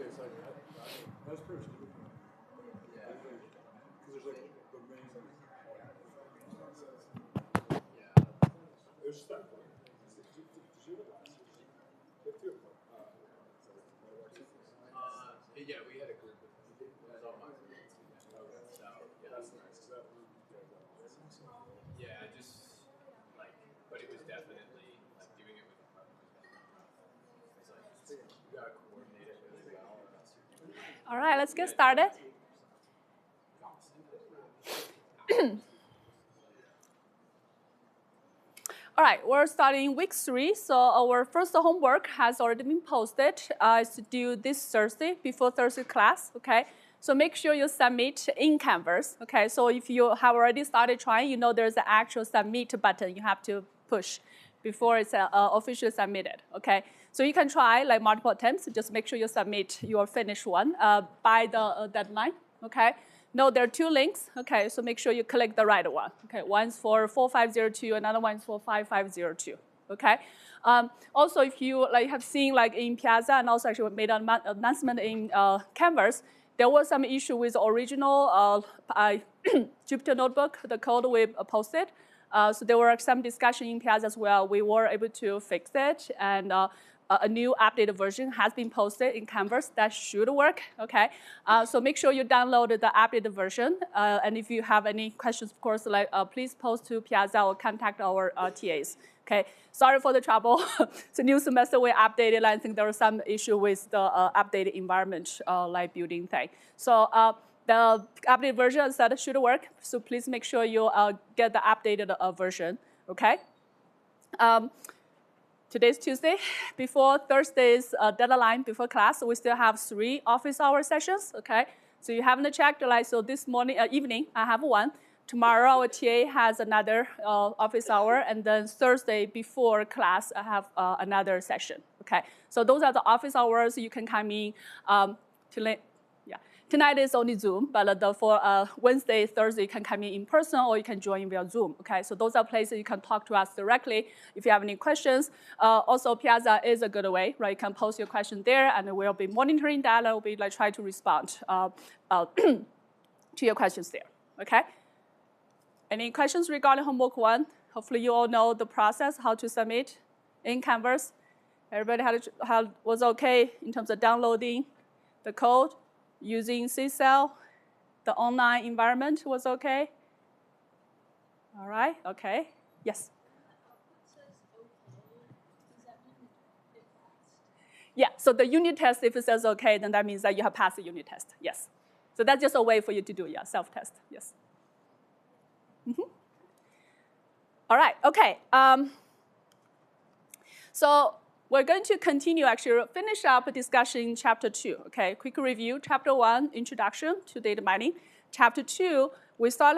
Okay, so that's pretty stupid. Yeah. Because there's like the main process. Yeah. It was just that point. Did you have a yeah, we had a group of it was all my group. So yeah, that's nice. Yeah, just like, but it was definitely like doing it with a partner. It's like you gotta coordinate it really well. All right, let's get started. All right, we're starting week 3. So our first homework has already been posted. It's due this Thursday, before Thursday class, okay? So make sure you submit in Canvas, okay? So if you have already started trying, you know there's an actual submit button you have to push before it's officially submitted, okay? So you can try like multiple attempts. Just make sure you submit your finished one by the deadline, okay? No, there are 2 links, okay, so make sure you click the right one, okay? One's for 4502, another one's for 5502, okay? Also, if you have seen in Piazza, and also actually made an announcement in Canvas, there was some issue with the original Jupyter Notebook, the code we posted. So there were some discussion in Piazza as well. We were able to fix it, and a new updated version has been posted in Canvas. That should work, okay? So make sure you download the updated version. And if you have any questions, of course, please post to Piazza or contact our TAs, okay? Sorry for the trouble. It's a new semester we updated. I think there was some issue with the updated environment building thing. So the updated version said should work. So please make sure you get the updated version, okay? Today's Tuesday. Before Thursday's deadline, before class, we still have 3 office hour sessions, okay? So you haven't checked, so this morning, evening, I have one. Tomorrow, our TA has another office hour, and then Thursday before class, I have another session, okay? So those are the office hours. You can come in Tonight is only Zoom, but for Wednesday, Thursday, you can come in person or you can join via Zoom, okay? So those are places you can talk to us directly if you have any questions. Also, Piazza is a good way, right? You can post your question there, and we'll be monitoring that, and we'll be try to respond to your questions there, okay? Any questions regarding homework 1? Hopefully you all know the process, how to submit in Canvas. Everybody was okay in terms of downloading the code? Using CSCI, the online environment was okay? All right, okay, yes? Yeah, so the unit test, if it says okay, then that means that you have passed the unit test, yes. So that's just a way for you to do, self-test, yes. All right, okay. So we're going to continue, actually, finish up a discussion in Chapter 2, okay? Quick review, Chapter 1, Introduction to Data Mining. Chapter 2, we start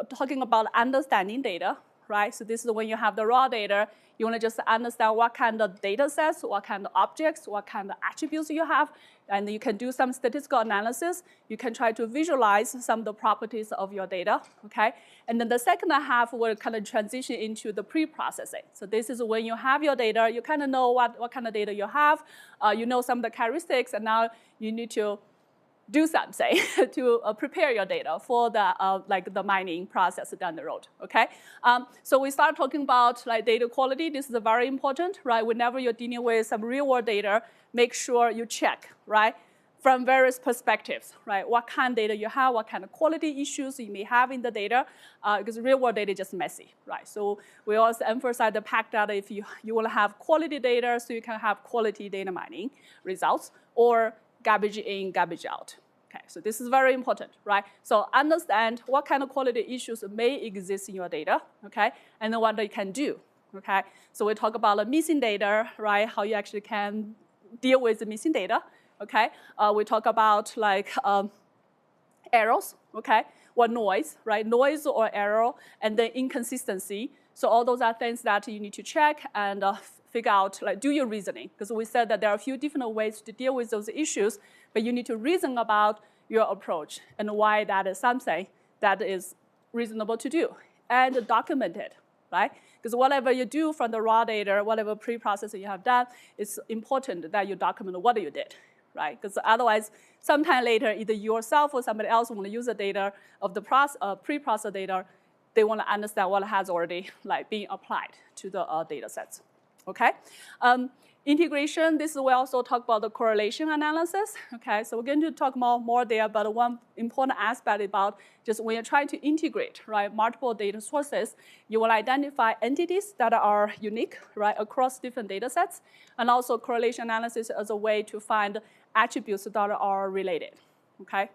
talking about understanding data, right? So this is when you have the raw data. You want to just understand what kind of data sets, what kind of objects, what kind of attributes you have, and you can do some statistical analysis. You can try to visualize some of the properties of your data, okay? And then the second half will kind of transition into the pre-processing. So this is when you have your data, you kind of know what kind of data you have, you know some of the characteristics, and now you need to do something to prepare your data for the the mining process down the road, okay? So we start talking about data quality. This is very important, right? Whenever you're dealing with some real-world data, make sure you check, right? From various perspectives, right? What kind of data you have, what kind of quality issues you may have in the data, because real-world data is just messy, right? So we also emphasize the packed data. If you want to have quality data, so you can have quality data mining results, or garbage in, garbage out. Okay, so this is very important, right? So understand what kind of quality issues may exist in your data, okay? And then what you can do, okay? So we talk about missing data, right? How you actually can deal with the missing data, okay? We talk about errors, okay? Or noise, right? Noise or error, and then inconsistency. So all those are things that you need to check and figure out, do your reasoning. Because we said that there are a few different ways to deal with those issues, but you need to reason about your approach and why that is something that is reasonable to do. And document it, right? Because whatever you do from the raw data, whatever pre-processing you have done, it's important that you document what you did, right? Because otherwise, sometime later, either yourself or somebody else want to use the data of the pre-processed data. They want to understand what has already been applied to the data sets. Okay. Integration, this is we also talk about the correlation analysis. Okay, so we're going to talk more there, but one important aspect about just when you're trying to integrate, right, multiple data sources, you will identify entities that are unique, right, across different data sets, and also correlation analysis as a way to find attributes that are related. Okay.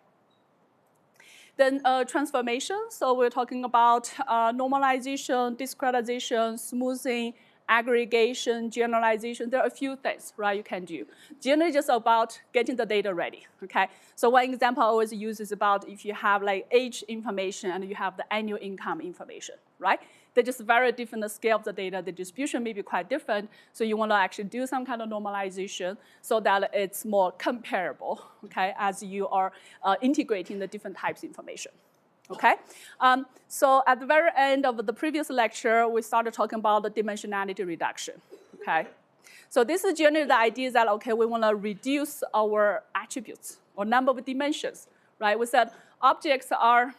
Then transformation, so we're talking about normalization, discretization, smoothing, aggregation, generalization. There are a few things, right, you can do. Generally just about getting the data ready, okay? So one example I always use is about if you have age information and you have the annual income information, right? They're just very different scale of the data. The distribution may be quite different, so you want to actually do some kind of normalization so that it's more comparable, okay, as you are integrating the different types of information. Okay, so at the very end of the previous lecture, we started talking about the dimensionality reduction. Okay, so this is generally the idea that okay, we want to reduce our attributes or number of dimensions. Right, we said objects are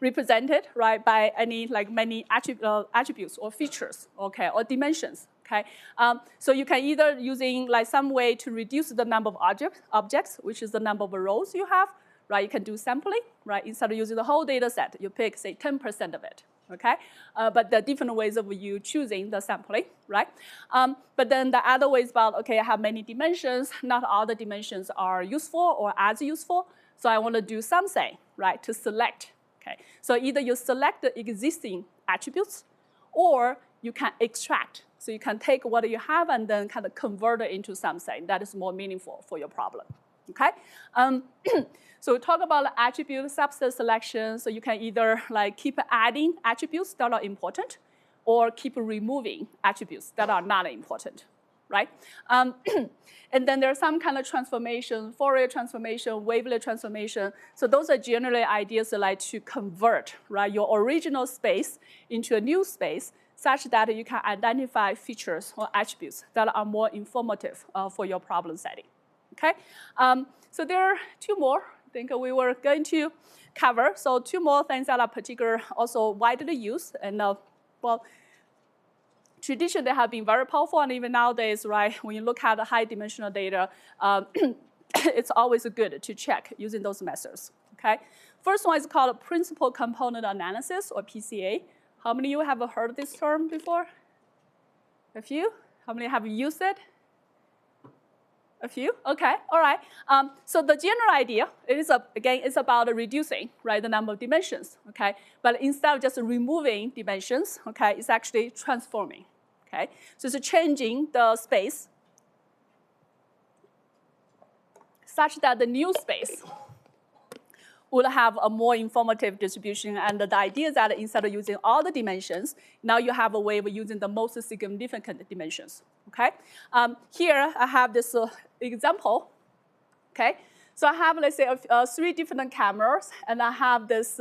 represented right by any many attributes or features. Okay, or dimensions. Okay, so you can either using some way to reduce the number of objects, which is the number of rows you have. Right, you can do sampling, right? Instead of using the whole data set, you pick, say, 10% of it, okay? But there are different ways of you choosing the sampling, right? But then the other way is about, okay, I have many dimensions. Not all the dimensions are useful or as useful. So I want to do something, right, to select, okay? So either you select the existing attributes or you can extract. So you can take what you have and then kind of convert it into something that is more meaningful for your problem, okay? So we talk about attribute subset selection. So you can either keep adding attributes that are important or keep removing attributes that are not important, right? And then there's some kind of transformation, Fourier transformation, wavelet transformation. So those are generally ideas to convert, right, your original space into a new space such that you can identify features or attributes that are more informative for your problem setting, okay? So there are two more I think we were going to cover. So two more things that are particular, also widely used. And well, traditionally they have been very powerful. And even nowadays, right, when you look at the high dimensional data, it's always good to check using those methods, okay? First one is called principal component analysis, or PCA. How many of you have heard this term before? A few? How many have used it? A few? Okay, all right. So the general idea, again, it's about reducing, right, the number of dimensions, okay? But instead of just removing dimensions, okay, it's actually transforming, okay? So it's changing the space such that the new space would have a more informative distribution. And the idea is that instead of using all the dimensions, now you have a way of using the most significant dimensions, okay? Here I have this example, okay? So I have, let's say, 3 different cameras, and I have this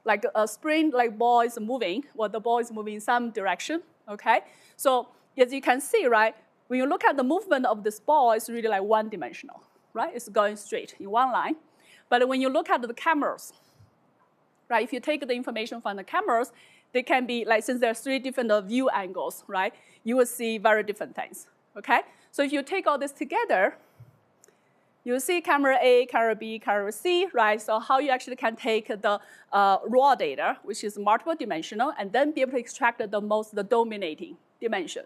like a spring, like ball is moving, or the ball is moving in some direction, okay? So as you can see, right, when you look at the movement of this ball, it's really like one-dimensional, right? It's going straight in one line. But when you look at the cameras, right, if you take the information from the cameras, they can be, since there are 3 different view angles, right, you will see very different things, okay? So if you take all this together, you see camera A, camera B, camera C, right? So how you actually can take the raw data, which is multiple dimensional, and then be able to extract the dominating dimension,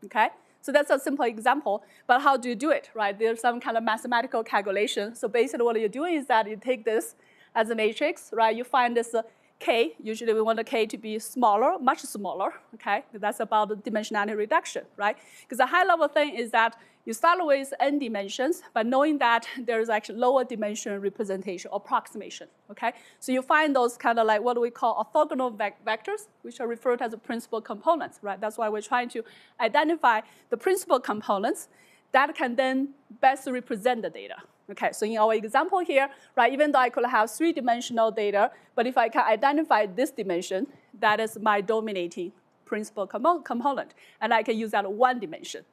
okay? So that's a simple example, but how do you do it, right? There's some kind of mathematical calculation. So basically what you're doing is that you take this as a matrix, right? You find this K, usually we want the K to be smaller, much smaller, okay? That's about the dimensionality reduction, right? Because the high level thing is that you start with n dimensions, but knowing that there is actually lower dimension representation, approximation, okay? So you find those kind of what we call orthogonal vectors, which are referred to as principal components, right? That's why we're trying to identify the principal components that can then best represent the data. Okay, so in our example here, right, even though I could have 3-dimensional data, but if I can identify this dimension, that is my dominating principal component, and I can use that 1 dimension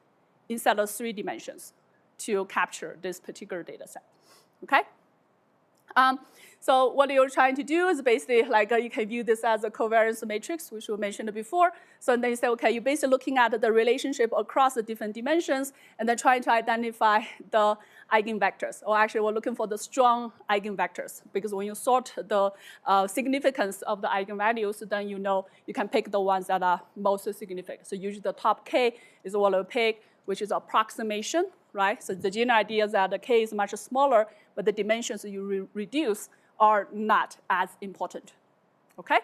instead of 3 dimensions. to capture this particular data set, okay? So what you're trying to do is basically like you can view this as a covariance matrix, which we mentioned before. So then you say, okay, you're basically looking at the relationship across the different dimensions and then trying to identify the eigenvectors. Or actually, we're looking for the strong eigenvectors because when you sort the significance of the eigenvalues, then you know you can pick the ones that are most significant. So usually the top k is what we'll pick, which is approximation, right? So the general idea is that the k is much smaller, but the dimensions you reduce are not as important, okay?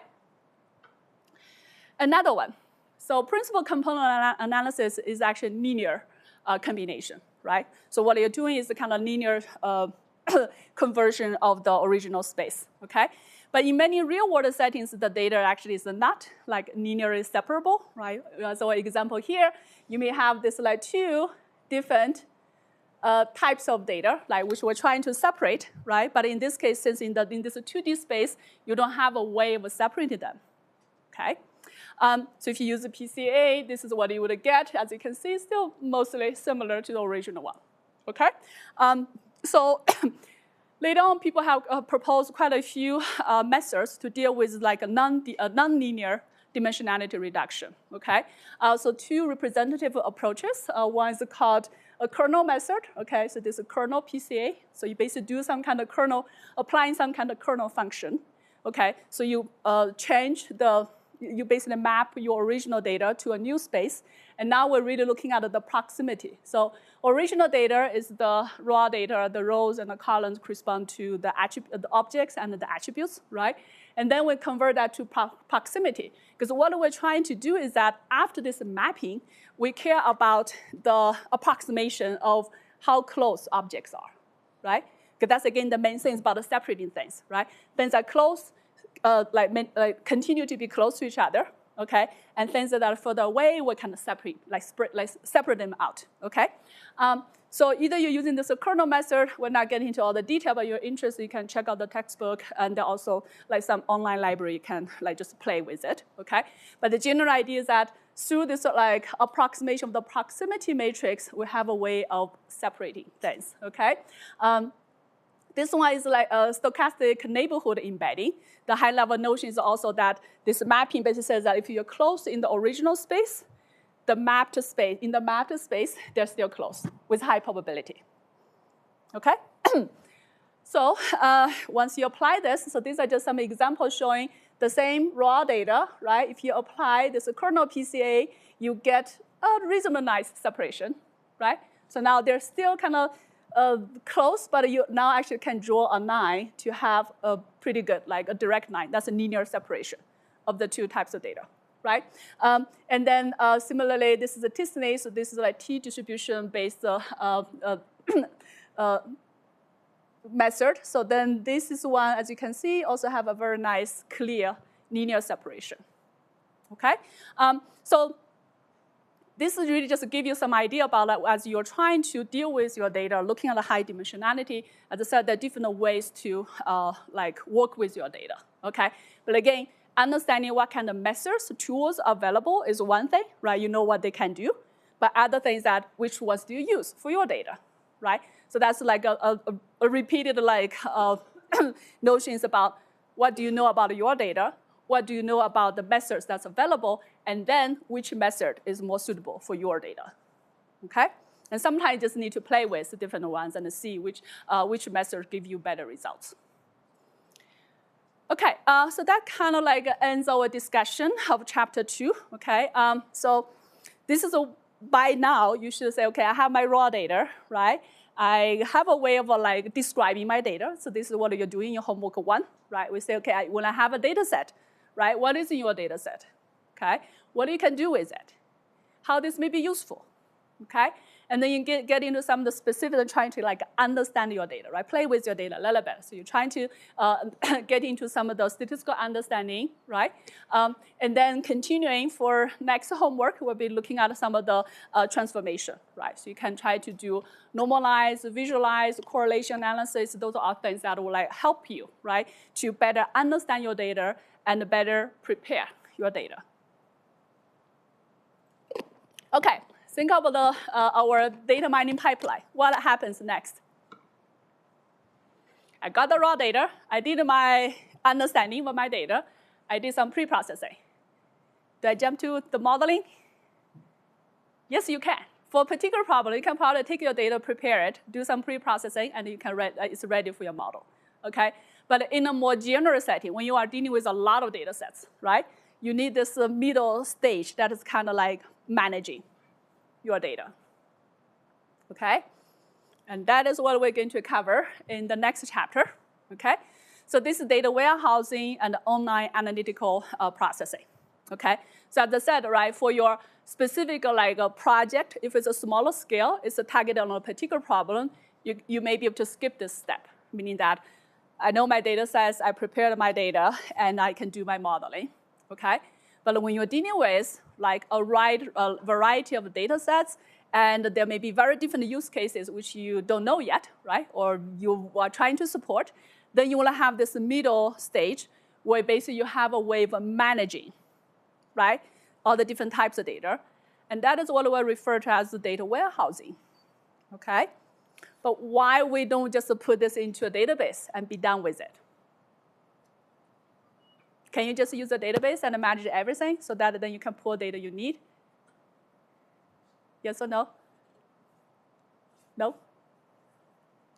Another one. So principal component analysis is actually linear combination, right? So what you're doing is the kind of linear conversion of the original space, okay? But in many real-world settings, the data actually is not like linearly separable, right? So an example here, you may have this like two different types of data, like which we're trying to separate, right? But in this case, since in this 2D space, you don't have a way of separating them, okay? So if you use the PCA, this is what you would get. As you can see, still mostly similar to the original one, okay? So later on, people have proposed quite a few methods to deal with like a non-linear dimensionality reduction, okay? So two representative approaches. One is called a kernel method, okay? So this is a kernel PCA. So you basically do some kind of kernel, applying some kind of kernel function, okay? So you you basically map your original data to a new space. And now we're really looking at the proximity. So original data is the raw data, the rows and the columns correspond to the objects and the attributes, right? And then we convert that to proximity. Because what we're trying to do is that after this mapping, we care about the approximation of how close objects are, right? Because that's, again, the main thing about separating things, right? Things are close, continue to be close to each other, okay? And things that are further away, we kind of separate them out, okay? So either you're using this kernel method, we're not getting into all the detail, but you're interested, you can check out the textbook, and also like some online library, you can like just play with it, okay? But the general idea is that through this like approximation of the proximity matrix, we have a way of separating things, okay? This one is like a stochastic neighborhood embedding. The high-level notion is also that this mapping basically says that if you're close in the original space, in the mapped space, they're still close with high probability, okay? So once you apply this, so these are just some examples showing the same raw data, right? If you apply this kernel PCA, you get a reasonably nice separation, right? So now they're still kind of close, but you now actually can draw a line to have a pretty good, like a direct line. That's a linear separation of the two types of data, right? And then similarly, this is a t-SNE, so this is like t-distribution-based method. So then this is one, as you can see, also have a very nice, clear linear separation, okay? So this is really just to give you some idea about like, as you're trying to deal with your data, looking at the high dimensionality. As I said, there are different ways to like work with your data, okay? But again, understanding what kind of methods, tools are available is one thing, right? You know what they can do. But other things that which ones do you use for your data, right? So that's like a repeated like notions about what do you know about your data, what do you know about the methods that's available, and then which method is more suitable for your data, okay? And sometimes you just need to play with the different ones and see which method give you better results. Okay, so that kind of like ends our discussion of chapter 2, okay? So this is by now, you should say, okay, I have my raw data, right? I have a way of like describing my data. So this is what you're doing in your homework 1, right? We say, okay, when I have a data set, right? What is in your data set, okay? What you can do with it? How this may be useful, okay? And then you get into some of the specifics and trying to like understand your data, right? Play with your data a little bit. So you're trying to get into some of the statistical understanding, right? And then continuing for next homework, we'll be looking at some of the transformation, right? So you can try to do normalize, visualize, correlation analysis. Those are things that will like help you, right? To better understand your data and better prepare your data. Okay. think about our data mining pipeline. What happens next? I got the raw data. I did my understanding of my data. I did some pre-processing. Do I jump to the modeling? Yes, you can. For a particular problem, you can probably take your data, prepare it, do some pre-processing, and you can it's ready for your model. Okay? But in a more general setting, when you are dealing with a lot of data sets, right, you need this middle stage that is kind of like managing your data. Okay? And that is what we're going to cover in the next chapter. Okay? So this is data warehousing and online analytical processing. Okay? So as I said, right, for your specific like a project, if it's a smaller scale, it's targeted on a particular problem, you may be able to skip this step, meaning that I know my data sets, I prepared my data, and I can do my modeling, okay? But when you're dealing with like a variety of data sets, and there may be very different use cases which you don't know yet, right? Or you are trying to support, then you want to have this middle stage where basically you have a way of managing, right? All the different types of data. And that is what we refer to as the data warehousing, okay? But why we don't just put this into a database and be done with it? Can you just use a database and manage everything so that then you can pull data you need? Yes or no? No?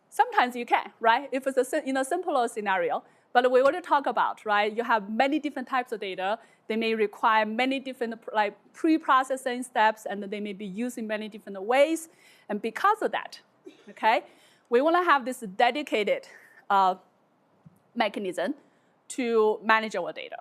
Sometimes you can, right? If it's in a simpler scenario. But we want to talk about, right? You have many different types of data. They may require many different like pre-processing steps, and they may be used in many different ways. And because of that, okay, we want to have this dedicated mechanism to manage our data,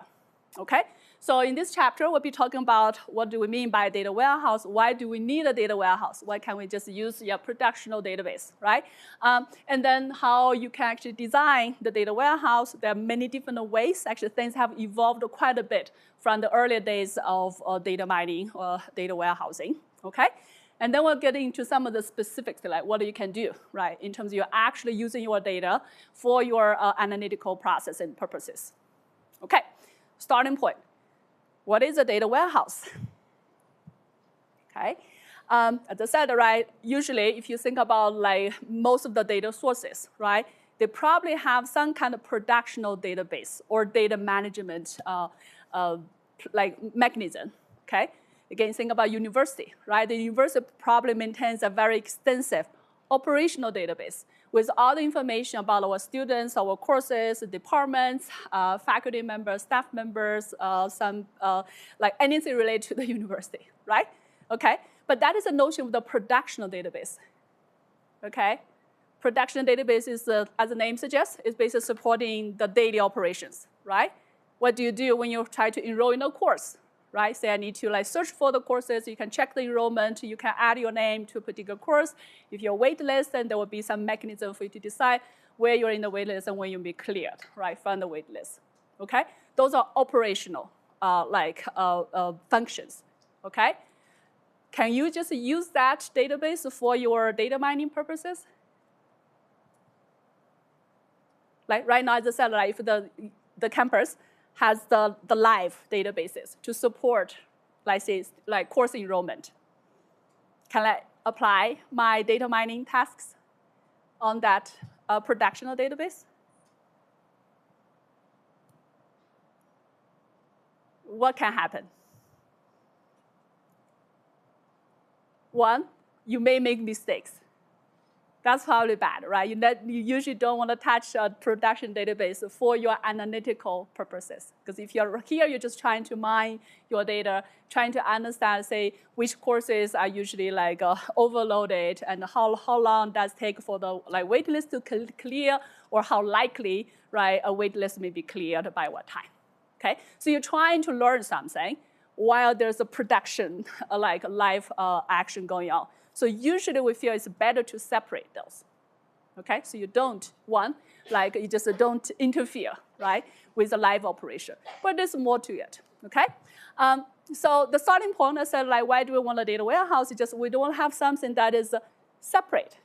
okay? So in this chapter, we'll be talking about what do we mean by data warehouse, why do we need a data warehouse, why can't we just use your productional database, right? And then how you can actually design the data warehouse. There are many different ways. Actually, things have evolved quite a bit from the earlier days of data mining or data warehousing, okay? And then we'll get into some of the specifics, like what you can do, right, in terms of you're actually using your data for your analytical processing purposes. Okay, starting point. What is a data warehouse? Okay, as I said, right, usually if you think about like most of the data sources, right, they probably have some kind of productional database or data management like mechanism, okay? Again, think about university, right? The university probably maintains a very extensive operational database with all the information about our students, our courses, departments, faculty members, staff members, like anything related to the university, right? Okay, but that is a notion of the productional database, okay? Production database is, as the name suggests, is basically supporting the daily operations, right? What do you do when you try to enroll in a course? Right? Say I need to like search for the courses, you can check the enrollment, you can add your name to a particular course. If you're wait list, then there will be some mechanism for you to decide where you're in the wait list and when you'll be cleared, right, from the wait list. Okay? Those are operational functions. Okay? Can you just use that database for your data mining purposes? Like right now, as I said, like if the campus has the live databases to support, like say, like course enrollment. Can I apply my data mining tasks on that productional database? What can happen? One, you may make mistakes. That's probably bad, right? You usually don't want to touch a production database for your analytical purposes. Because if you're here, you're just trying to mine your data, trying to understand, say, which courses are usually like overloaded and how long does it take for the like wait list to clear, or how likely, right, a wait list may be cleared by what time. Okay, so you're trying to learn something while there's a production like live action going on. So usually we feel it's better to separate those, okay? So you don't, you just don't interfere, right, with the live operation. But there's more to it, okay? So the starting point, I said, like, why do we want a data warehouse? It's just we don't have something that is separate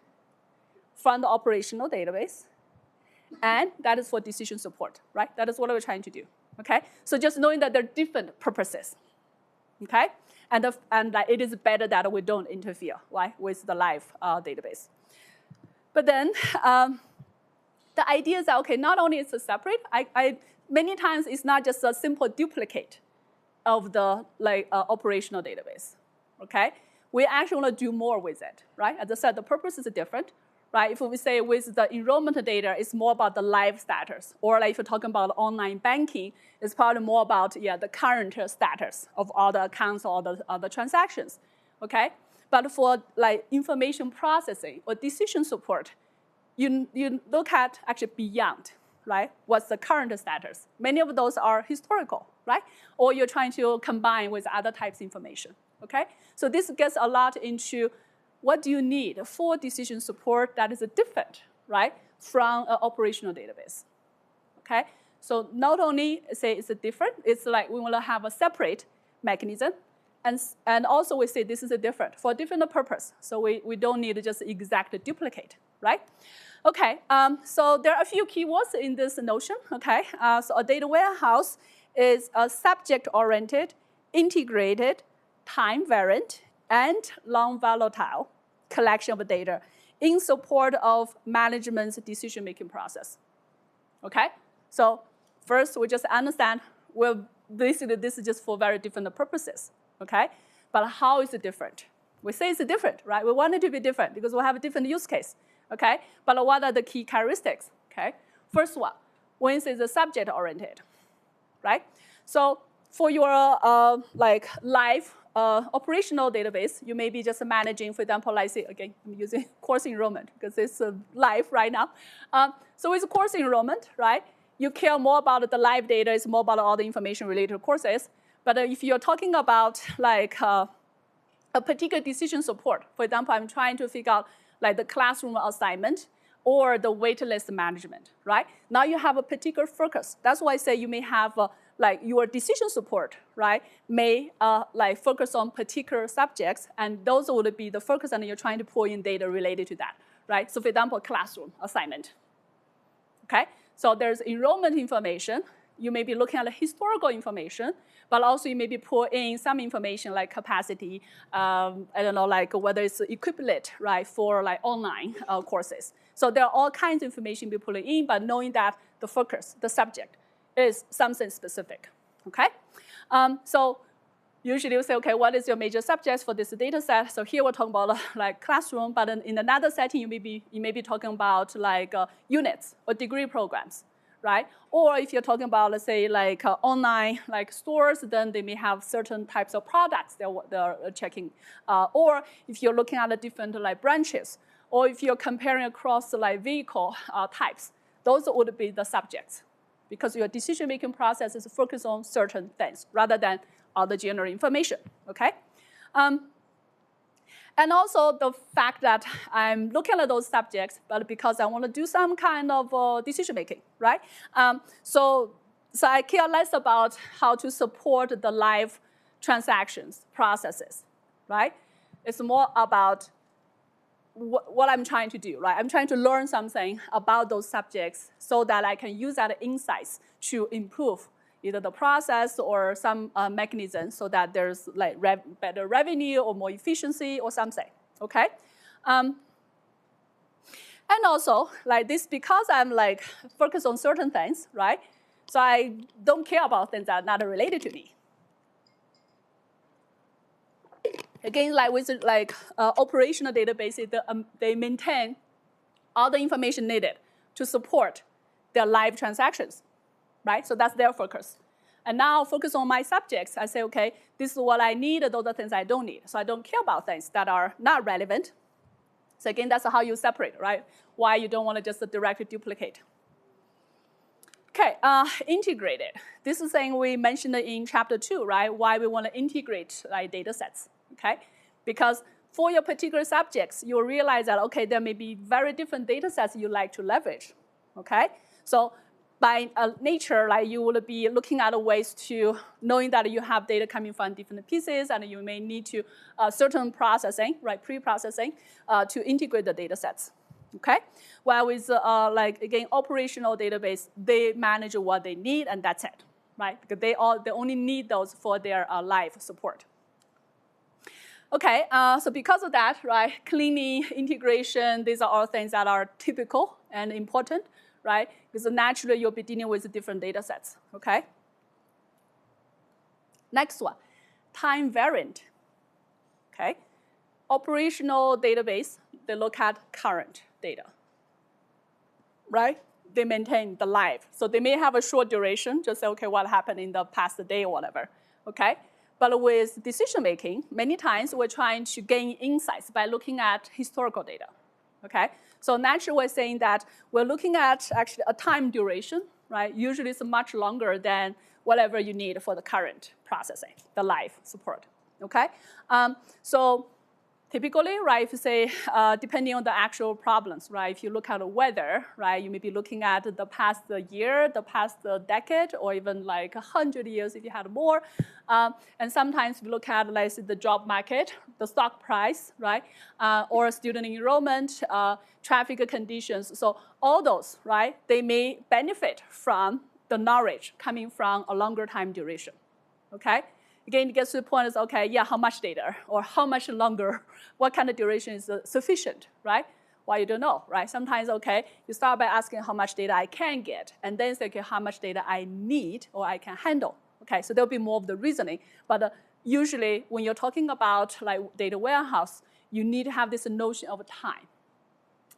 from the operational database, and that is for decision support, right? That is what we're trying to do, okay? So just knowing that there are different purposes, okay? And it is better that we don't interfere, right, with the live database. But then the idea is that, okay, not only is it separate, many times it's not just a simple duplicate of the operational database, okay? We actually want to do more with it, right? As I said, the purpose is different, right? If we say with the enrollment data, it's more about the live status, or like if you're talking about online banking, it's probably more about the current status of all the accounts or the transactions, okay? But for like information processing or decision support, you look at actually beyond, right? What's the current status? Many of those are historical, right? Or you're trying to combine with other types of information, okay? So this gets a lot into what do you need for decision support that is different, right, from an operational database, okay? So not only say it's different, it's like we want to have a separate mechanism, and also we say this is different for a different purpose. So we don't need just exact duplicate, right? Okay, so there are a few keywords in this notion, okay? So a data warehouse is a subject-oriented, integrated, time-variant, and non-volatile collection of data in support of management's decision-making process, okay? So first, we just understand, well, basically this is just for very different purposes, okay? But how is it different? We say it's different, right? We want it to be different because we have a different use case, okay? But what are the key characteristics, okay? First one, when it is subject-oriented, right? So for your live operational database, you may be just managing, for example, like say, again, I'm using course enrollment because it's live right now. So with course enrollment, right, you care more about the live data, it's more about all the information related to courses. But if you're talking about like a particular decision support, for example, I'm trying to figure out like the classroom assignment or the waitlist management, right? Now you have a particular focus. That's why I say you may have like your decision support, right, may like focus on particular subjects, and those would be the focus, and you're trying to pull in data related to that, right? So for example, classroom assignment, okay? So there's enrollment information. You may be looking at the historical information, but also you may be pull in some information like capacity, I don't know, like whether it's equivalent, right, for like online courses. So there are all kinds of information be pulling in, but knowing that the focus, the subject, is something specific, okay? So usually we say, okay, what is your major subjects for this data set? So here we're talking about like classroom, but in another setting, you may be talking about like units or degree programs, right? Or if you're talking about, let's say, like online like stores, then they may have certain types of products they're checking. Or if you're looking at the different like branches, or if you're comparing across like vehicle types, those would be the subjects, because your decision-making process is focused on certain things rather than other general information, okay? And also the fact that I'm looking at those subjects, but because I want to do some kind of decision-making, right? So I care less about how to support the live transactions processes, right? It's more about what I'm trying to do, right? I'm trying to learn something about those subjects so that I can use that insights to improve either the process or some mechanism so that there's like better revenue or more efficiency or something, okay? And also, like this, because I'm like focused on certain things, right? So I don't care about things that are not related to me. Again, like with like operational databases, they maintain all the information needed to support their live transactions, right? So that's their focus. And now focus on my subjects. I say, okay, this is what I need, those are things I don't need. So I don't care about things that are not relevant. So again, that's how you separate, right? Why you don't want to just directly duplicate. Okay, integrated. This is something we mentioned in chapter 2, right? Why we want to integrate like data sets, okay? Because for your particular subjects, you'll realize that, okay, there may be very different data sets you like to leverage, okay? So by nature, like you will be looking at ways to knowing that you have data coming from different pieces, and you may need to certain processing, right, pre-processing, to integrate the data sets. Okay, while with like again operational database, they manage what they need, and that's it, right? Because they only need those for their live support. Okay, so because of that, right, cleaning, integration, these are all things that are typical and important, right? Because naturally you'll be dealing with different data sets, okay? Next one, time variant, okay? Operational database, they look at current data, right? They maintain the live. So they may have a short duration, just say, okay, what happened in the past day or whatever, okay? But with decision making, many times we're trying to gain insights by looking at historical data, okay? So naturally we're saying that we're looking at actually a time duration, right? Usually it's much longer than whatever you need for the current processing, the live support, okay? So typically, right, if you say, depending on the actual problems, right, if you look at the weather, right, you may be looking at the past year, the past decade, or even like 100 years if you had more. And sometimes we look at, let's say, the job market, the stock price, right, or student enrollment, traffic conditions. So all those, right, they may benefit from the knowledge coming from a longer time duration, okay? Again, it gets to the point is, okay, yeah, how much data or how much longer, what kind of duration is sufficient, right? Well, you don't know, right? Sometimes, okay, you start by asking how much data I can get, and then say, okay, how much data I need or I can handle, okay? So there'll be more of the reasoning. But usually, when you're talking about like data warehouse, you need to have this notion of time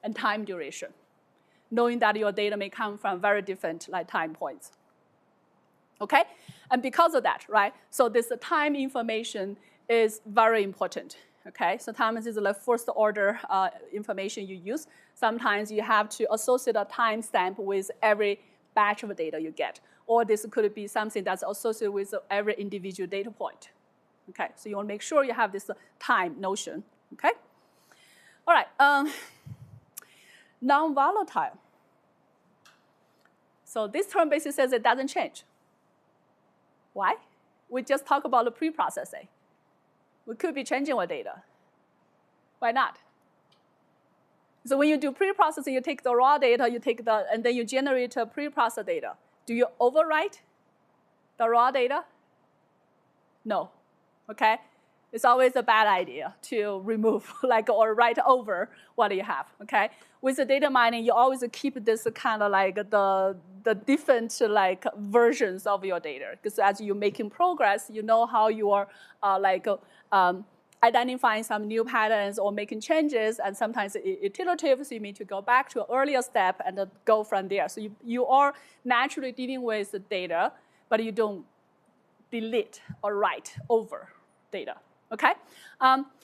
and time duration, knowing that your data may come from very different like time points. Okay, and because of that, right, so this time information is very important, okay? Sometimes it's like first order information you use. Sometimes you have to associate a timestamp with every batch of data you get. Or this could be something that's associated with every individual data point, okay? So you want to make sure you have this time notion, okay? All right, non-volatile. So this term basically says it doesn't change. Why? We just talk about the pre-processing. We could be changing our data. Why not? So when you do pre-processing, you take the raw data, and then you generate a pre-processed data. Do you overwrite the raw data? No, okay? It's always a bad idea to remove or write over what you have, okay? With the data mining, you always keep this kind of like the different versions of your data, because as you're making progress, you know how you are identifying some new patterns or making changes, and sometimes iterative, so you need to go back to an earlier step and go from there. So you are naturally dealing with the data, but you don't delete or write over data, okay?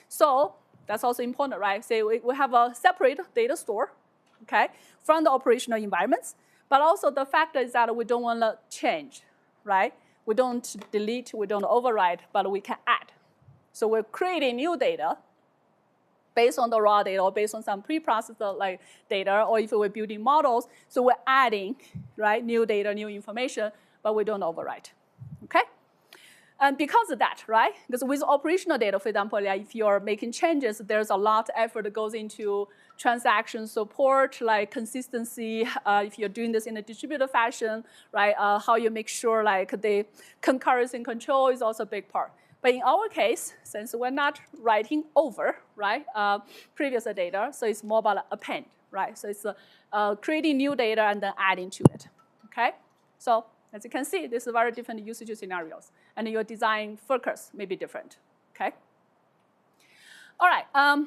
So that's also important, right? Say we have a separate data store, okay, from the operational environments. But also the fact is that we don't want to change, right? We don't delete, we don't override, but we can add. So we're creating new data based on the raw data or based on some pre-processed data, or if we're building models, so we're adding, right, new data, new information, but we don't overwrite, okay? And because of that, right, because with operational data, for example, if you're making changes, there's a lot of effort that goes into transaction support, like consistency, if you're doing this in a distributed fashion, right, how you make sure the concurrency and control is also a big part. But in our case, since we're not writing over, right, previous data, so it's more about append, right? So it's creating new data and then adding to it, okay? So as you can see, this is very different usage scenarios, and your design focus may be different, okay? All right,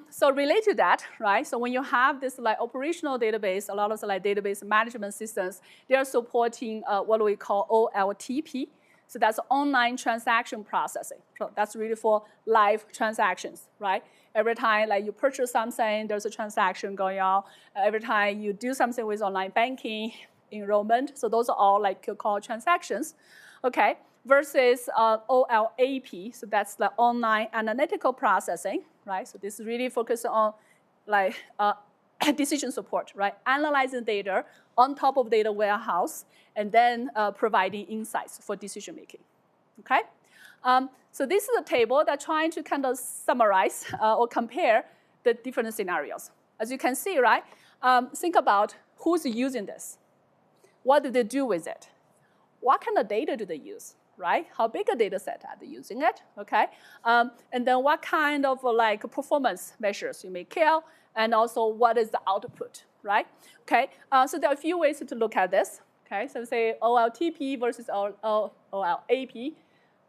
so related to that, right, so when you have this operational database, a lot of database management systems, they are supporting what we call OLTP. So that's online transaction processing. So that's really for live transactions, right? Every time you purchase something, there's a transaction going on. Every time you do something with online banking, enrollment, so those are all you call transactions, okay? Versus OLAP, so that's the online analytical processing, right? So this is really focused on decision support, right? Analyzing data on top of data warehouse, and then providing insights for decision making, okay? So this is a table that's trying to kind of summarize or compare the different scenarios. As you can see, right, think about who's using this. What do they do with it? What kind of data do they use? right? How big a data set are they using it, okay? And then what kind of like performance measures you may care, and also what is the output, right? Okay, so there are a few ways to look at this, okay? So say OLTP versus OLAP,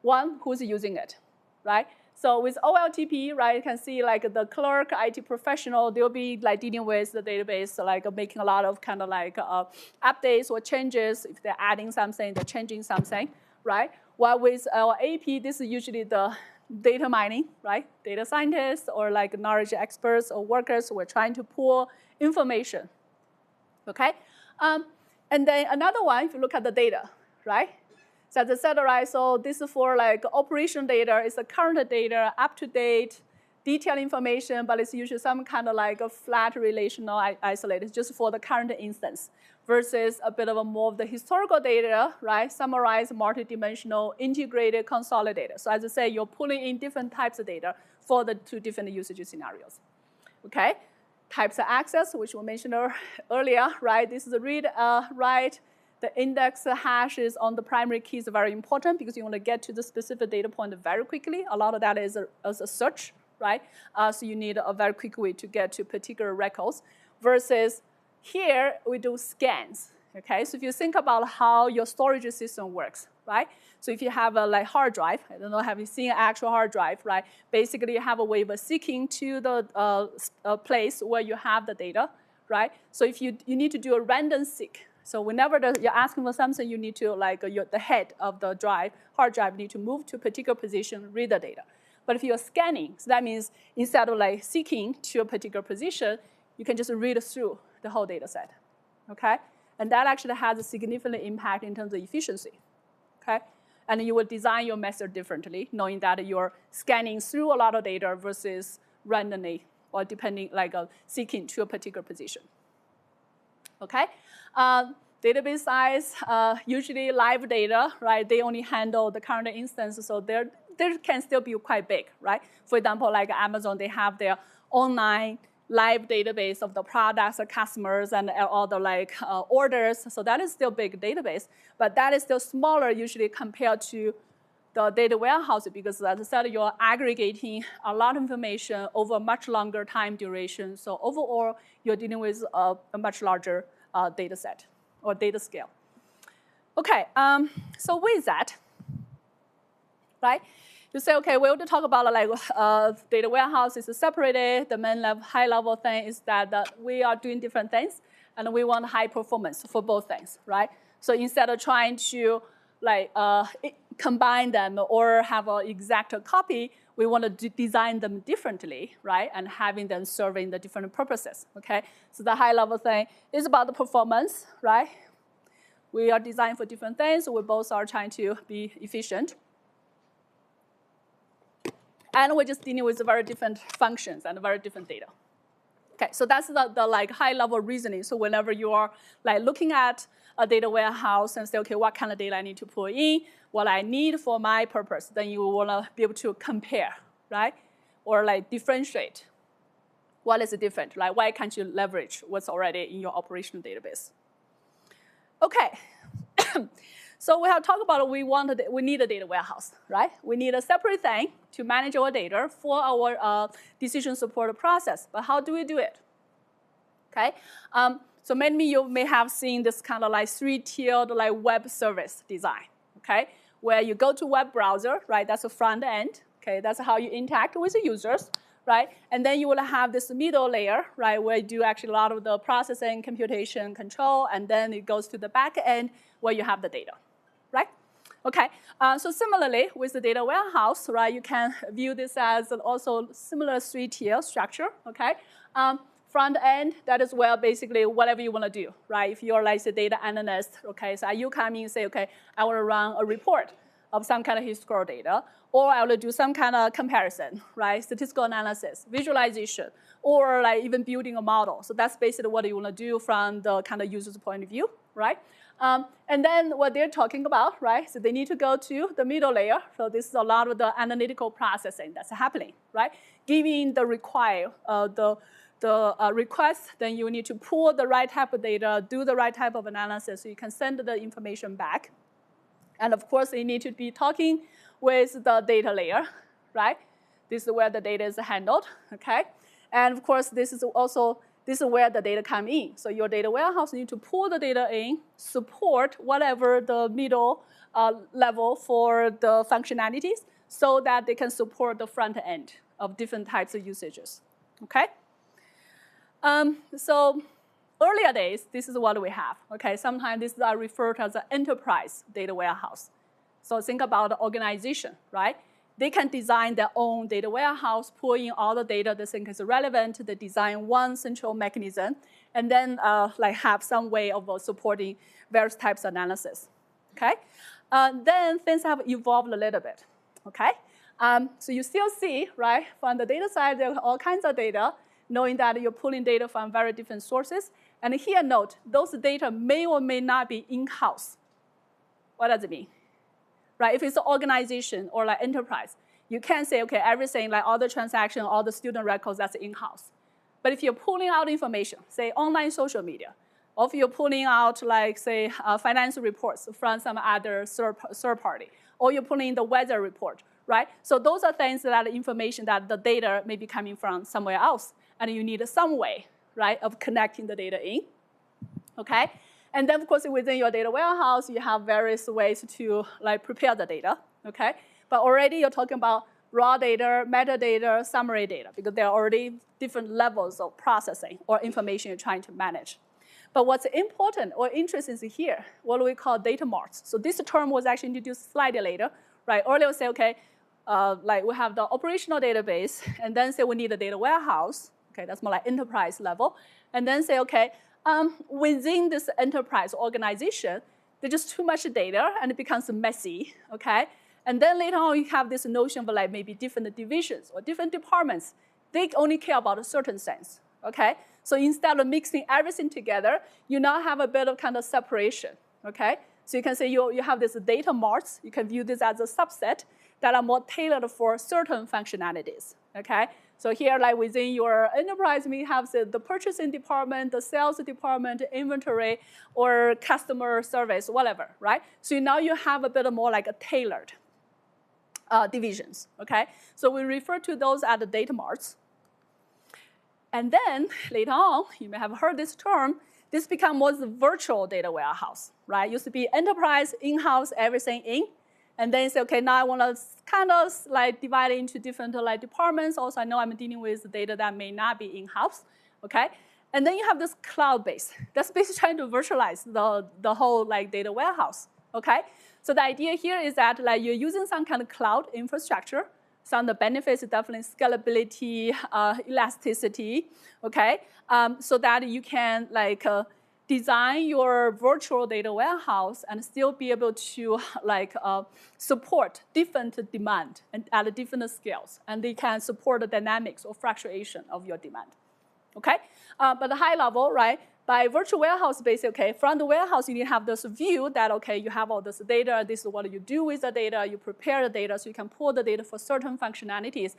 one, who's using it, right? So with OLTP, right, you can see like the clerk, IT professional, they'll be like dealing with the database, like making a lot of kind of like updates or changes. If they're adding something, they're changing something, right? While with our AP, this is usually the data mining, right? Data scientists or like knowledge experts or workers who are trying to pull information, okay? And then another one, if you look at the data, right? So as I said, right, so this is for like operation data. It's the current data, up-to-date, detailed information, but it's usually some kind of like a flat relational isolated just for the current instance versus a bit of a more of the historical data, right? Summarized, multidimensional, integrated, consolidated. So as I say, you're pulling in different types of data for the two different usage scenarios, okay? Types of access, which we mentioned earlier, right? This is a read, write. The index hashes on the primary keys are very important because you want to get to the specific data point very quickly. A lot of that is a search, right? So you need a very quick way to get to particular records. Versus here, we do scans, okay? So if you think about how your storage system works, right? So if you have a like hard drive, I don't know, have you seen an actual hard drive, right? Basically, you have a way of seeking to the place where you have the data, right? So if you need to do a random seek. So whenever you're asking for something, you need to, like, the head of the drive, hard drive, need to move to a particular position, read the data. But if you're scanning, so that means instead of like seeking to a particular position, you can just read through the whole data set, okay? And that actually has a significant impact in terms of efficiency, okay? And you will design your method differently, knowing that you're scanning through a lot of data versus randomly or depending, like seeking to a particular position, okay? Database size, usually live data, right? They only handle the current instance, so there can still be quite big, right? For example, like Amazon, they have their online live database of the products, the customers, and all the like orders. So that is still big database, but that is still smaller usually compared to the data warehouse because, as I said, you're aggregating a lot of information over a much longer time duration. So overall, you're dealing with a much larger data set or data scale. Okay, so with that, right? You say, okay, we want to talk about like data warehouse is separated. The main level, high level thing is that we are doing different things, and we want high performance for both things, right? So instead of trying to like combine them or have an exact copy, we want to design them differently, right? And having them serving the different purposes, okay? So the high level thing is about the performance, right? We are designed for different things. We both are trying to be efficient. And we're just dealing with very different functions and very different data. Okay, so that's the like high-level reasoning. So whenever you are like looking at a data warehouse and say, okay, what kind of data I need to pull in, what I need for my purpose, then you want to be able to compare, right? Or like differentiate. What is different? Like why can't you leverage what's already in your operational database? Okay. So we have talked about we need a data warehouse, right? We need a separate thing to manage our data for our decision support process. But how do we do it? Okay. So many of you may have seen this kind of like three-tiered like web service design, okay? Where you go to web browser, right? That's the front end, okay? That's how you interact with the users, right? And then you will have this middle layer, right? Where you do actually a lot of the processing, computation, control, and then it goes to the back end where you have the data, right? Okay, so similarly with the data warehouse, right, you can view this as also similar three-tier structure, okay? Front end, that is where basically whatever you want to do, right? If you're like a data analyst, okay, so you come in and say, okay, I want to run a report of some kind of historical data, or I want to do some kind of comparison, right? Statistical analysis, visualization, or like even building a model. So that's basically what you want to do from the kind of user's point of view, right? And then what they're talking about, right? So they need to go to the middle layer. So this is a lot of the analytical processing that's happening, right? Giving the request, then you need to pull the right type of data, do the right type of analysis, so you can send the information back. And of course, you need to be talking with the data layer, right? This is where the data is handled, okay? And of course, this is where the data come in. So your data warehouse need to pull the data in, support whatever the middle level for the functionalities so that they can support the front end of different types of usages, okay? So earlier days, this is what we have, okay? Sometimes this is referred to as an enterprise data warehouse. So think about the organization, right? They can design their own data warehouse, pull in all the data they think is relevant. They design one central mechanism, and then like have some way of supporting various types of analysis, okay? Then things have evolved a little bit, okay? So you still see, right, from the data side, there are all kinds of data, knowing that you're pulling data from very different sources. And here, note, those data may or may not be in-house. What does it mean? Right, if it's an organization or like enterprise, you can't say, okay, everything, like all the transaction, all the student records, that's in-house. But if you're pulling out information, say online social media, or if you're pulling out, like, say, financial reports from some other third party, or you're pulling in the weather report, right? So those are things that are information that the data may be coming from somewhere else, and you need some way, right, of connecting the data in, okay? And then, of course, within your data warehouse, you have various ways to like prepare the data, okay? But already you're talking about raw data, metadata, summary data, because there are already different levels of processing or information you're trying to manage. But what's important or interesting is here, what we call data marts. So this term was actually introduced slightly later, right? Earlier we say, okay, like we have the operational database, and then say we need a data warehouse, okay? That's more like enterprise level. And then say, okay, within this enterprise organization, there's just too much data and it becomes messy, okay? And then later on, you have this notion of like maybe different divisions or different departments. They only care about a certain things, okay? So instead of mixing everything together, you now have a bit of kind of separation, okay? So you can say you have this data marts. You can view this as a subset that are more tailored for certain functionalities, okay? So here, like within your enterprise, we have the purchasing department, the sales department, inventory, or customer service, whatever, right? So now you have a bit more like a tailored divisions, okay? So we refer to those as the data marts. And then later on, you may have heard this term, this becomes more the virtual data warehouse, right? Used to be enterprise, in-house, everything in. And then you say, okay, now I want to kind of like divide it into different like departments. Also, I know I'm dealing with data that may not be in-house, okay? And then you have this cloud base. That's basically trying to virtualize the whole like data warehouse, okay? So the idea here is that like you're using some kind of cloud infrastructure. Some of the benefits are definitely scalability, elasticity, okay? So that you can like design your virtual data warehouse and still be able to like support different demand and at different scales, and they can support the dynamics or fluctuation of your demand, okay? But the high level, right? By virtual warehouse, basically, okay, from the warehouse, you need to have this view that, okay, you have all this data, this is what you do with the data, you prepare the data so you can pull the data for certain functionalities,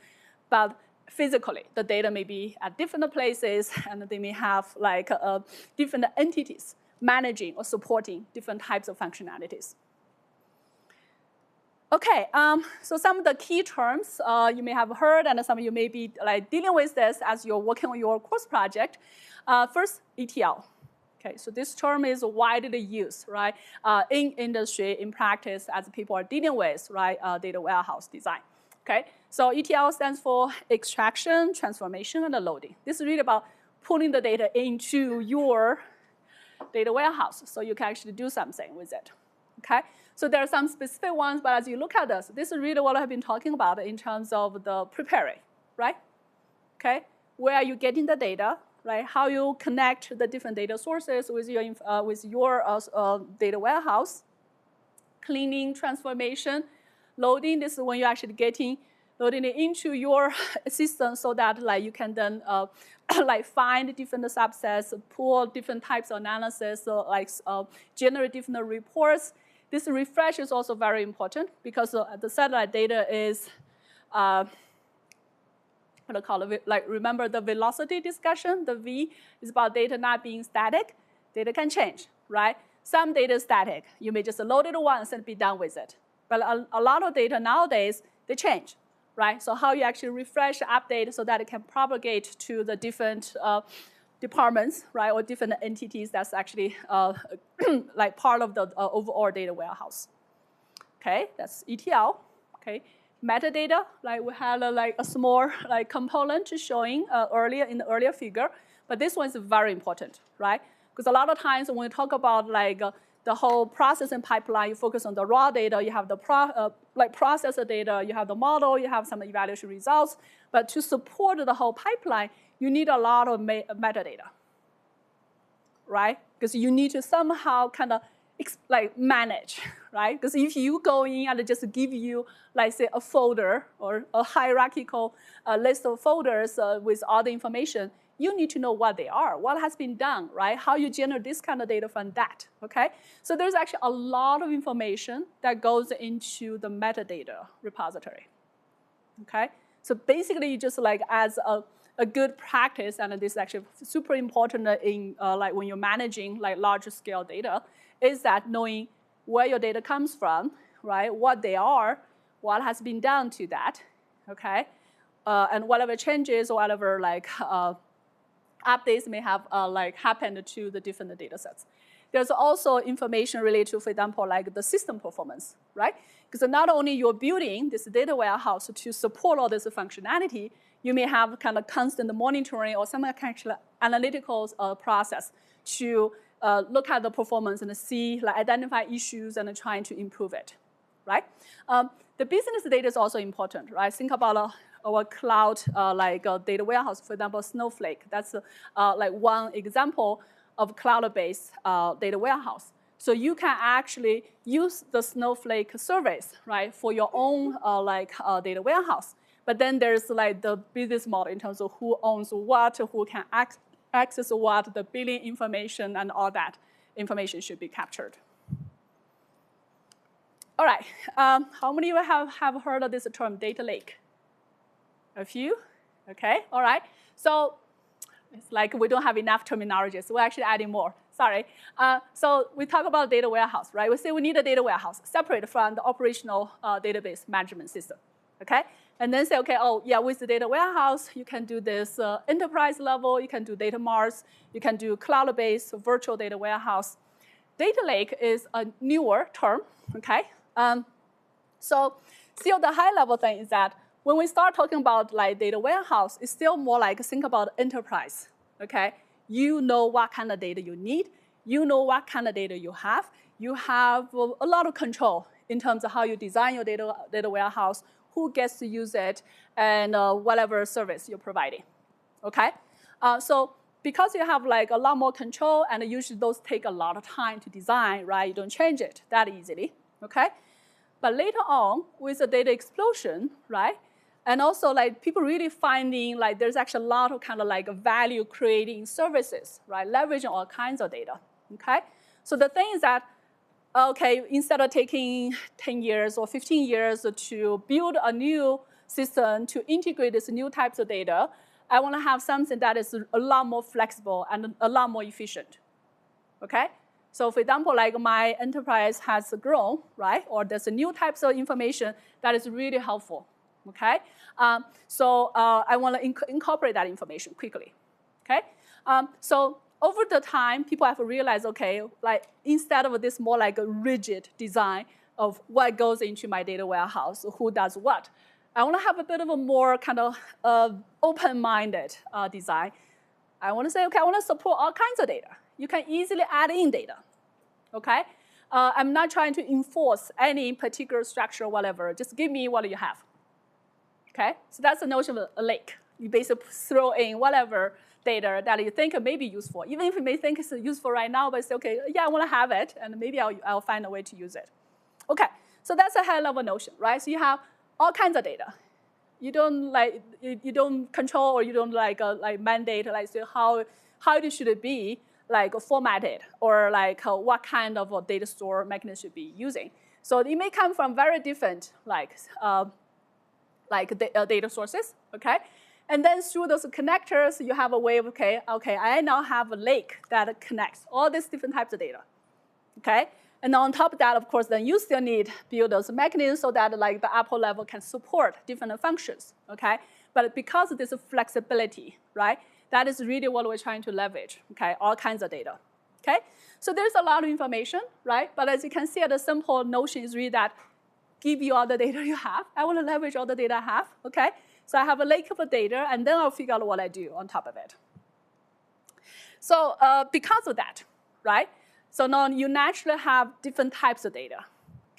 but physically, the data may be at different places, and they may have like different entities managing or supporting different types of functionalities. Okay, so some of the key terms you may have heard, and some of you may be like dealing with this as you're working on your course project. First, ETL. Okay, so this term is widely used, right, in industry, in practice, as people are dealing with, right, data warehouse design. Okay, so ETL stands for extraction, transformation, and loading. This is really about pulling the data into your data warehouse so you can actually do something with it. Okay, so there are some specific ones, but as you look at this is really what I have been talking about in terms of the preparing, right? Okay, where are you getting the data, right? How you connect the different data sources with your data warehouse, cleaning, transformation, loading. This is when you're actually loading it into your system so that like you can then like find different subsets, pull different types of analysis, generate different reports. This refresh is also very important because the satellite data is what I call it, like remember the velocity discussion, the V is about data not being static. Data can change, right? Some data is static. You may just load it once and be done with it. But a lot of data nowadays, they change, right? So how you actually refresh, update so that it can propagate to the different departments, right, or different entities that's actually like part of the overall data warehouse. Okay, that's ETL. Okay, metadata, like we had like a small like component showing earlier in the earlier figure, but this one is very important, right? Because a lot of times when we talk about like the whole processing pipeline, you focus on the raw data, you have the processor data, you have the model, you have some evaluation results, but to support the whole pipeline, you need a lot of metadata, right? Because you need to somehow kind of like manage, right? Because if you go in and just give you, like say, a folder or a hierarchical list of folders with all the information, you need to know what they are, what has been done, right? How you generate this kind of data from that, okay? So there's actually a lot of information that goes into the metadata repository, okay? So basically, you just like as a good practice, and this is actually super important in like when you're managing like larger scale data, is that knowing where your data comes from, right? What they are, what has been done to that, okay? And whatever changes or whatever like updates may have like happened to the different data sets. There's also information related to, for example, like the system performance, right? Because not only you're building this data warehouse to support all this functionality, you may have kind of constant monitoring or some kind of analytical process to look at the performance and see, like identify issues and trying to improve it, right? The business data is also important, right? Think about our cloud data warehouse, for example, Snowflake. That's like one example of cloud-based data warehouse. So you can actually use the Snowflake service, right, for your own data warehouse. But then there's like the business model in terms of who owns what, who can access what, the billing information, and all that information should be captured. All right, how many of you have heard of this term, data lake? A few, okay, all right. So it's like we don't have enough terminology, so we're actually adding more, sorry. So we talk about data warehouse, right? We say we need a data warehouse separate from the operational database management system, okay? And then say, okay, oh yeah, with the data warehouse, you can do this enterprise level, you can do data marts, you can do cloud-based virtual data warehouse. Data lake is a newer term, okay? So still the high level thing is that when we start talking about like data warehouse, it's still more like think about enterprise, okay? You know what kind of data you need. You know what kind of data you have. You have a lot of control in terms of how you design your data warehouse, who gets to use it, and whatever service you're providing, okay? So because you have like a lot more control, and usually those take a lot of time to design, right? You don't change it that easily, okay? But later on, with the data explosion, right? And also like people really finding like there's actually a lot of kind of like value creating services, right? Leveraging all kinds of data, okay? So the thing is that, okay, instead of taking 10 years or 15 years to build a new system to integrate these new types of data, I want to have something that is a lot more flexible and a lot more efficient, okay? So for example, like my enterprise has grown, right? Or there's a new types of information that is really helpful, okay? So I want to incorporate that information quickly, okay? So over the time, people have realized, okay, like instead of this more like a rigid design of what goes into my data warehouse, who does what, I want to have a bit of a more kind of open-minded design. I want to say, okay, I want to support all kinds of data. You can easily add in data, okay? I'm not trying to enforce any particular structure or whatever. Just give me what you have, okay? So that's the notion of a lake. You basically throw in whatever data that you think may be useful, even if you may think it's useful right now, but say, okay, yeah, I want to have it, and maybe I'll find a way to use it. Okay, so that's a high-level notion, right? So you have all kinds of data. You don't control or you don't like mandate like so how it should be like formatted or like what kind of a data store mechanism should be using. So it may come from very different data sources, okay? And then through those connectors, you have a way of, okay, I now have a lake that connects all these different types of data, okay? And on top of that, of course, then you still need to build those mechanisms so that like the Apple level can support different functions, okay? But because of this flexibility, right, that is really what we're trying to leverage, okay, all kinds of data, okay? So there's a lot of information, right? But as you can see, the simple notion is really that give you all the data you have. I want to leverage all the data I have, okay? So I have a lake of data, and then I'll figure out what I do on top of it. So because of that, right? So now you naturally have different types of data,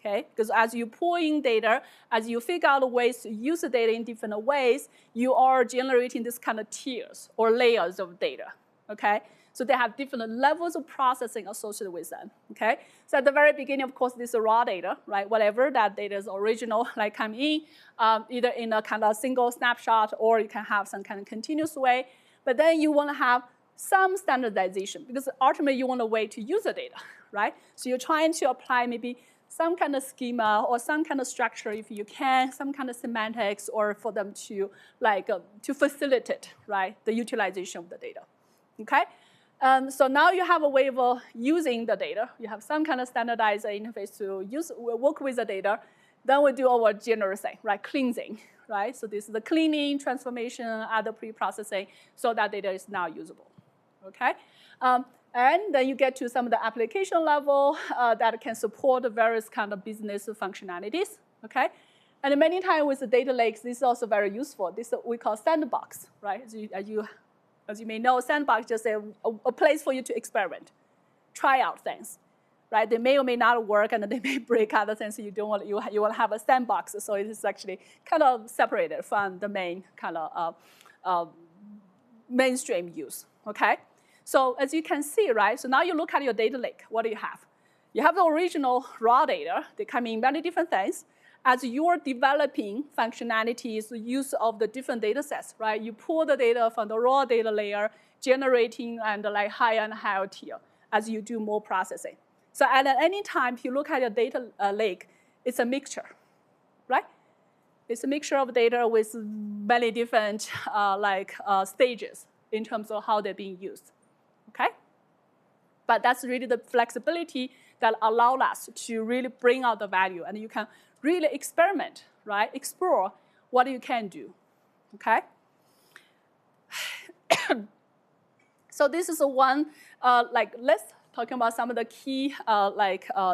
okay? Because as you pull in data, as you figure out ways to use the data in different ways, you are generating this kind of tiers or layers of data, okay? So they have different levels of processing associated with them, okay? So at the very beginning, of course, this is raw data, right? Whatever that data is original, like come in, either in a kind of single snapshot or you can have some kind of continuous way. But then you want to have some standardization because ultimately you want a way to use the data, right? So you're trying to apply maybe some kind of schema or some kind of structure if you can, some kind of semantics or for them to like to facilitate, right, the utilization of the data, okay? So now you have a way of using the data. You have some kind of standardized interface to work with the data. Then we do our general thing, right, cleansing, right? So this is the cleaning, transformation, other pre-processing, so that data is now usable. Okay, and then you get to some of the application level that can support the various kind of business functionalities. Okay, and many times with the data lakes, this is also very useful. This we call sandbox, right? As you may know, sandbox is just a place for you to experiment, try out things, right? They may or may not work, and they may break other things. So you don't want you want to have a sandbox, so it is actually kind of separated from the main kind of mainstream use. Okay. So as you can see, right, so now you look at your data lake. What do you have? You have the original raw data. They come in many different things. As you're developing functionalities, use of the different data sets, right, you pull the data from the raw data layer, generating and like higher and higher tier as you do more processing. So at any time, if you look at your data lake, it's a mixture, right? It's a mixture of data with many different stages in terms of how they're being used. Okay? But that's really the flexibility that allows us to really bring out the value, and you can really experiment, right? Explore what you can do. Okay? So this is one list talking about some of the key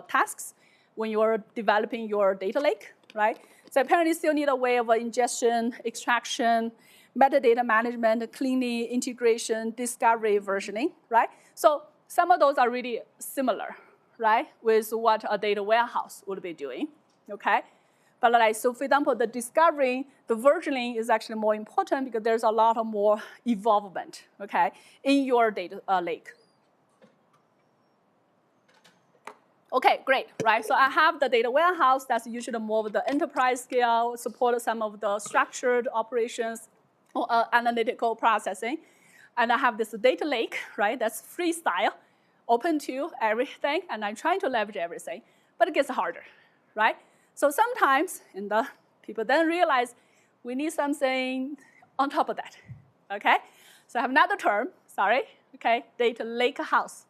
tasks when you're developing your data lake, right? So apparently you still need a way of ingestion, extraction, metadata management, cleaning, integration, discovery, versioning, right? So some of those are really similar, right, with what a data warehouse would be doing, okay? But like, so for example, the discovery, the versioning is actually more important because there's a lot of more involvement, okay, in your data lake. Okay, great, right? So I have the data warehouse that's usually more of the enterprise scale, support some of the structured operations, or analytical processing. And I have this data lake, right? That's freestyle, open to everything, and I'm trying to leverage everything, but it gets harder, right? So sometimes people then realize we need something on top of that, okay? So I have another term, okay? Data lake house.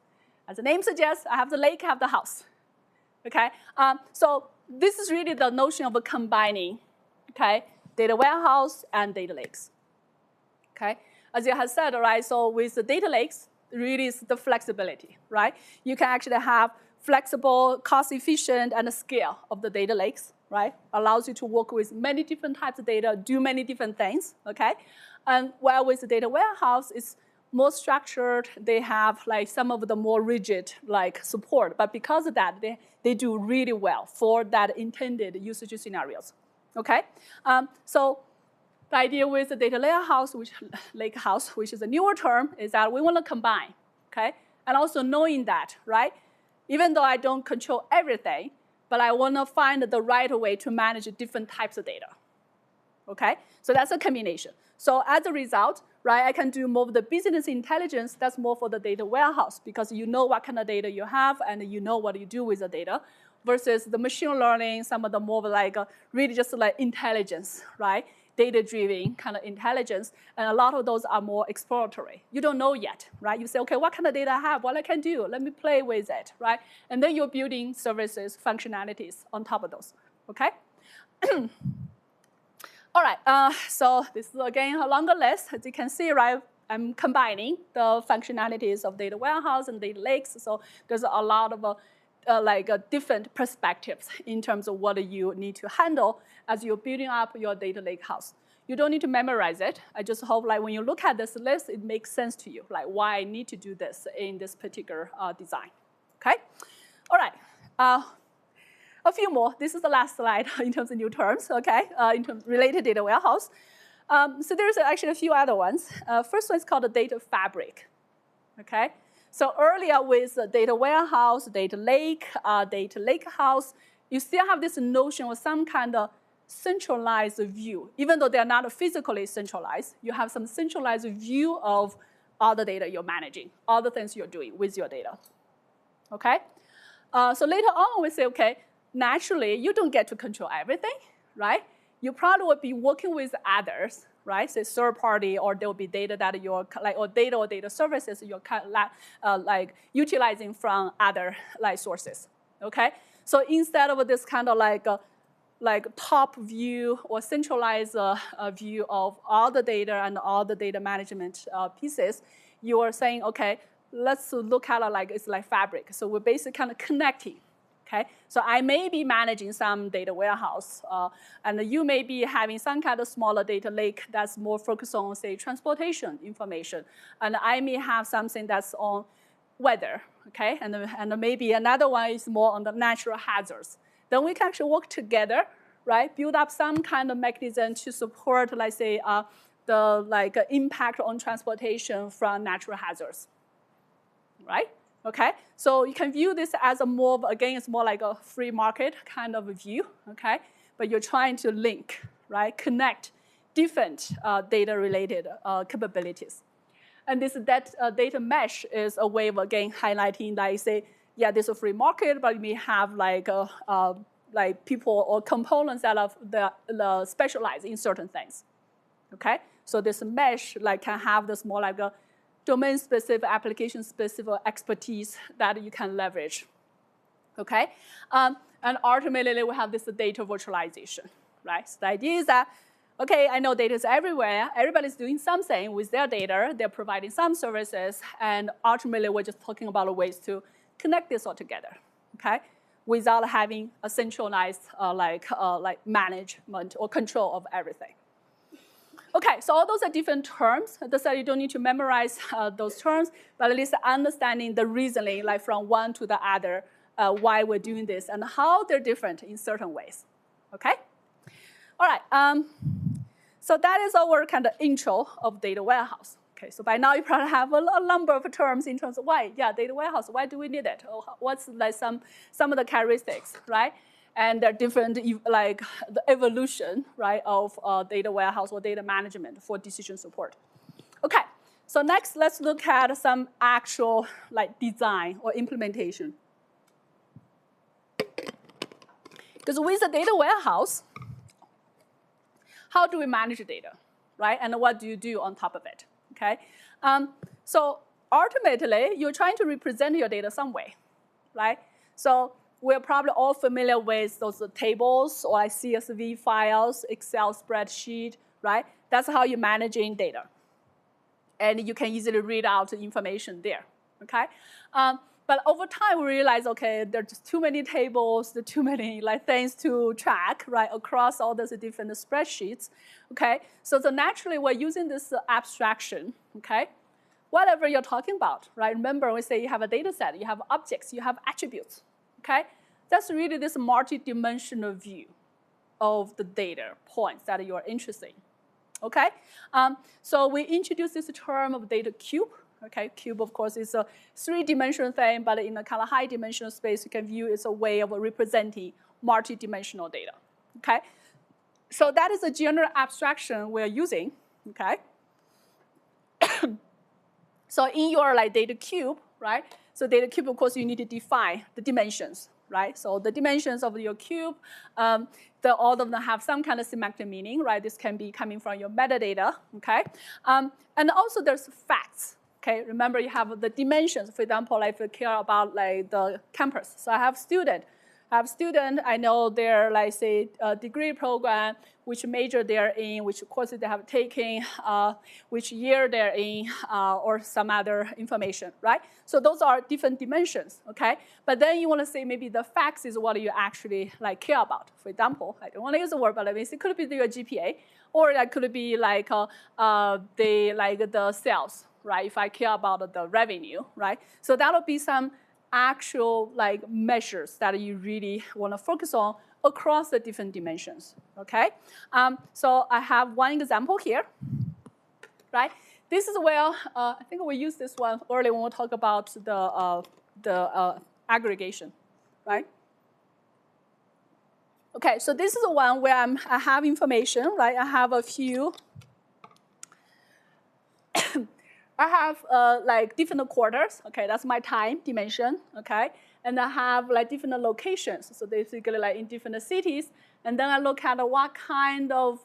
As the name suggests, I have the lake, I have the house, okay? So this is really the notion of combining, okay, data warehouse and data lakes. Okay, as you have said, right, so with the data lakes, really is the flexibility, right? You can actually have flexible, cost-efficient, and scale of the data lakes, right? Allows you to work with many different types of data, do many different things, okay? And while with the data warehouse, it's more structured. They have like some of the more rigid like support, but because of that, they do really well for that intended usage scenarios, okay? So the idea with the data lake house, which is a newer term, is that we want to combine, okay? And also knowing that, right? Even though I don't control everything, but I want to find the right way to manage different types of data, okay? So that's a combination. So as a result, right, I can do more of the business intelligence. That's more for the data warehouse because you know what kind of data you have and you know what you do with the data, versus the machine learning, some of the more like really just like intelligence, right? data-driven kind of intelligence, and a lot of those are more exploratory. You don't know yet, right? You say, okay, what kind of data I have? What I can do? Let me play with it, right? And then you're building services, functionalities on top of those, okay? All right, so this is, again, a longer list. As you can see, right, I'm combining the functionalities of data warehouse and data lakes. So there's a lot of different perspectives in terms of what you need to handle as you're building up your data lake house. You don't need to memorize it. I just hope like when you look at this list, it makes sense to you, like why I need to do this in this particular design, okay? All right, a few more. This is the last slide in terms of new terms, okay, in terms of related data warehouse. So there's actually a few other ones. First one is called the data fabric, okay? So earlier with data warehouse, data lake house, you still have this notion of some kind of centralized view. Even though they're not physically centralized, you have some centralized view of all the data you're managing, all the things you're doing with your data, okay? So later on, we say, okay, naturally, you don't get to control everything, right? You probably will be working with others, right? Say third party, or there will be data that you're or data services you're utilizing from other sources. Okay, so instead of this kind of top view or centralized view of all the data and all the data management pieces, you are saying, okay, let's look at it it's like fabric. So we're basically kind of connecting. Okay, so I may be managing some data warehouse, and you may be having some kind of smaller data lake that's more focused on, say, transportation information, and I may have something that's on weather, okay, and maybe another one is more on the natural hazards. Then we can actually work together, right, build up some kind of mechanism to support, let's say, the impact on transportation from natural hazards, right? Okay, so you can view this as a more, again, it's more like a free market kind of view, okay? But you're trying to link, right, connect different data-related capabilities. And this data mesh is a way of, again, highlighting that you say, yeah, there's a free market, but you may have people or components that are specialized in certain things, okay? So this mesh can have this more like a domain-specific, application-specific expertise that you can leverage, okay? And ultimately, we have this data virtualization, right? So the idea is that, okay, I know data is everywhere. Everybody's doing something with their data. They're providing some services. And ultimately, we're just talking about ways to connect this all together, okay? Without having a centralized management or control of everything. Okay, so all those are different terms. That's why you don't need to memorize those terms, but at least understanding the reasoning, from one to the other, why we're doing this and how they're different in certain ways. Okay? All right, so that is our kind of intro of data warehouse. Okay, so by now you probably have a number of terms in terms of why, data warehouse, why do we need it? Or what's some of the characteristics, right? And there are different, the evolution, right, of data warehouse or data management for decision support. Okay, so next, let's look at some actual design or implementation. Because with the data warehouse, how do we manage the data, right? And what do you do on top of it, okay? So ultimately, you're trying to represent your data some way, right? So we're probably all familiar with those tables or CSV files, Excel spreadsheet, right? That's how you're managing data. And you can easily read out the information there, okay? But over time, we realize, okay, there's just too many tables, there are too many things to track, right, across all those different spreadsheets, okay? So naturally, we're using this abstraction, okay? Whatever you're talking about, right? Remember, we say you have a data set, you have objects, you have attributes, okay? That's really this multi-dimensional view of the data points that you're interested in, okay? So we introduced this term of data cube, okay? Cube, of course, is a three-dimensional thing, but in a kind of high-dimensional space, you can view it's a way of representing multi-dimensional data, okay? So that is a general abstraction we're using, okay? So in your data cube, right? So data cube, of course, you need to define the dimensions, right? So the dimensions of your cube, all of them have some kind of semantic meaning, right? This can be coming from your metadata, okay? And also there's facts, okay? Remember you have the dimensions. For example, like if you care about like the campus. So I have student, I know their, like say, degree program, which major they're in, which courses they have taken, which year they're in, or some other information, right? So those are different dimensions, okay? But then you want to say maybe the facts is what you actually like care about. For example, I don't want to use the word, but it could be your GPA, or that could be like the sales, right? If I care about the revenue, right? So that'll be some actual like measures that you really want to focus on across the different dimensions, okay? So I have one example here, right? This is where, I think we used this one earlier when we talk about the aggregation, right? Okay, so this is the one where I have information, right? I have a few I have like different quarters, okay, that's my time dimension, okay? And I have like different locations, so basically like in different cities. And then I look at what kind of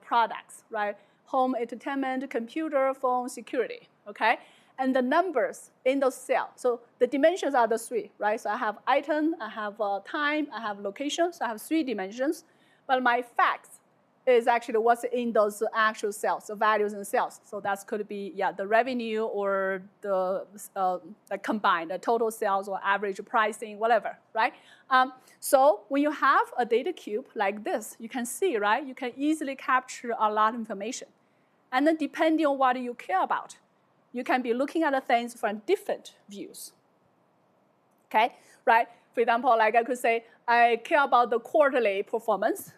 products, right? Home entertainment, computer, phone, security, okay? And the numbers in those cells. So the dimensions are the three, right? So I have item, I have time, I have location, so I have 3 dimensions. But my facts is actually what's in those actual cells, the values in cells. So that could be, yeah, the revenue or the combined, the total sales or average pricing, whatever, right? So when you have a data cube like this, you can see, right? You can easily capture a lot of information. And then depending on what you care about, you can be looking at the things from different views, okay? Right? For example, like I could say, I care about the quarterly performance,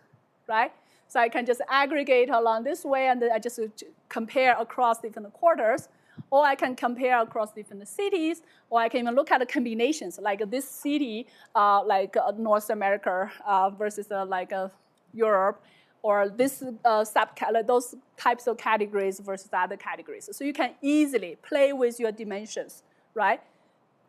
right? So I can just aggregate along this way, and then I just compare across different quarters. Or I can compare across different cities, or I can even look at the combinations, like this city, North America versus Europe, or this those types of categories versus other categories. So you can easily play with your dimensions, right?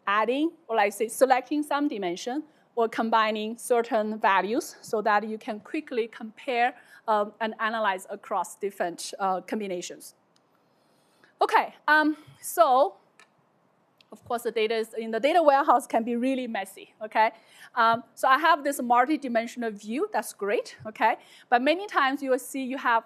Adding, or like say selecting some dimension, or combining certain values so that you can quickly compare and analyze across different combinations. Okay, so of course the data is in the data warehouse can be really messy, okay? So I have this multi-dimensional view, that's great, okay? But many times you will see you have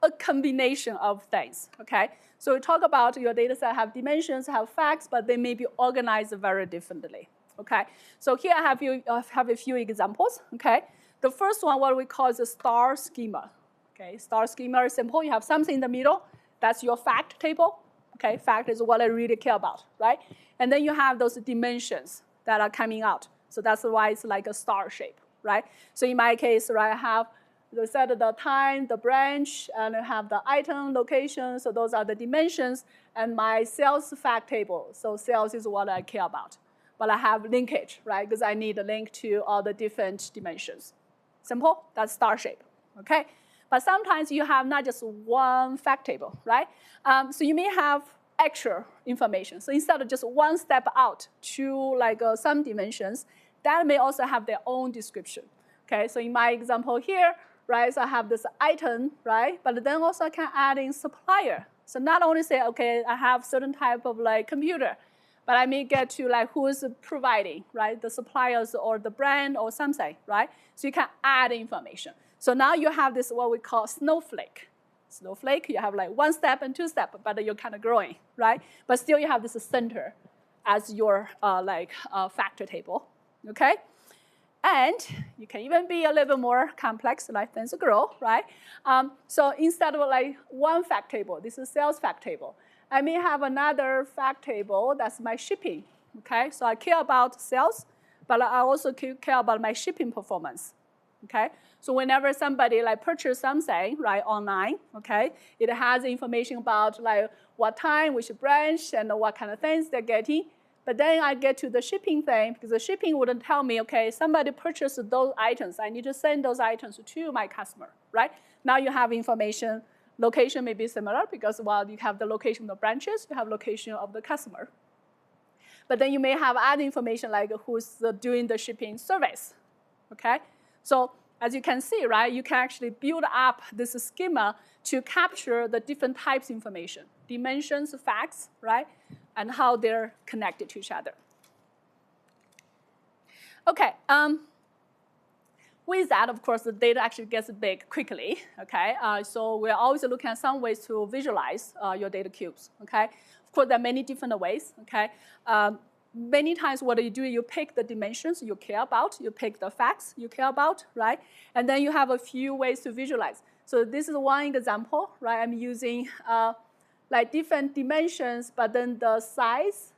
a combination of things, okay? So we talk about your data set have dimensions, have facts, but they may be organized very differently. Okay, so here I have a few examples, okay? The first one, what we call is a star schema. Okay, star schema is simple. You have something in the middle. That's your fact table. Okay, fact is what I really care about, right? And then you have those dimensions that are coming out. So that's why it's like a star shape, right? So in my case, right, I have the set of the time, the branch, and I have the item, location. So those are the dimensions. And my sales fact table. So sales is what I care about. But I have linkage, right? Because I need a link to all the different dimensions. Simple, that's star shape, okay? But sometimes you have not just one fact table, right? So you may have extra information. So instead of just one step out to some dimensions, that may also have their own description, okay? So in my example here, right, so I have this item, right? But then also I can add in supplier. So not only say, okay, I have certain type of computer, but I may get to who is providing, right? The suppliers or the brand or something, right? So you can add information. So now you have this what we call snowflake. Snowflake, you have one step and 2 step, but you're kind of growing, right? But still you have this center as your factor table, okay? And you can even be a little bit more complex, like things grow, right? So instead of one fact table, this is sales fact table. I may have another fact table that's my shipping, okay? So I care about sales, but I also care about my shipping performance, okay? So whenever somebody purchase something, right, online, okay, it has information about what time, which branch, and what kind of things they're getting. But then I get to the shipping thing, because the shipping wouldn't tell me, okay, somebody purchased those items. I need to send those items to my customer, right? Now you have information. Location may be similar because while you have the location of the branches, you have location of the customer. But then you may have other information like who's doing the shipping service, okay? So as you can see, right, you can actually build up this schema to capture the different types of information, dimensions, facts, right, and how they're connected to each other. Okay, with that, of course, the data actually gets big quickly, okay? So we're always looking at some ways to visualize your data cubes, okay? Of course, there are many different ways, okay? Many times what you do, you pick the dimensions you care about, you pick the facts you care about, right? And then you have a few ways to visualize. So this is one example, right? I'm using like different dimensions, but then the size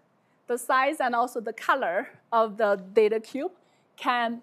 and also the color of the data cube can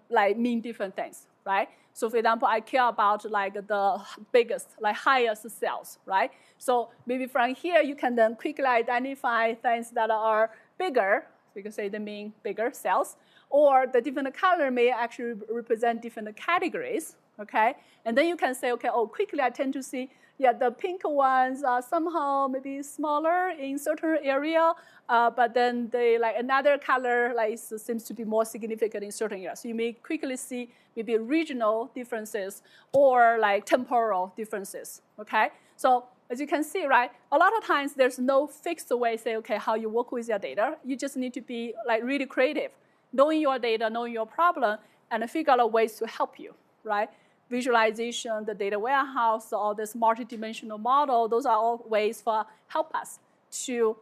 like mean different things, right? So for example, I care about like the biggest, like highest cells, right? So maybe from here, you can then quickly identify things that are bigger, so you can say they mean bigger cells, or the different color may actually represent different categories, okay? And then you can say, okay, oh, quickly I tend to see, yeah, the pink ones are somehow maybe smaller in certain area, but then they like another color like seems to be more significant in certain areas. So you may quickly see maybe regional differences or like temporal differences, okay? So as you can see, right, a lot of times there's no fixed way say, okay, how you work with your data. You just need to be like really creative, knowing your data, knowing your problem, and figure out ways to help you, right? Visualization, the data warehouse, all this multidimensional model, those are all ways for help us to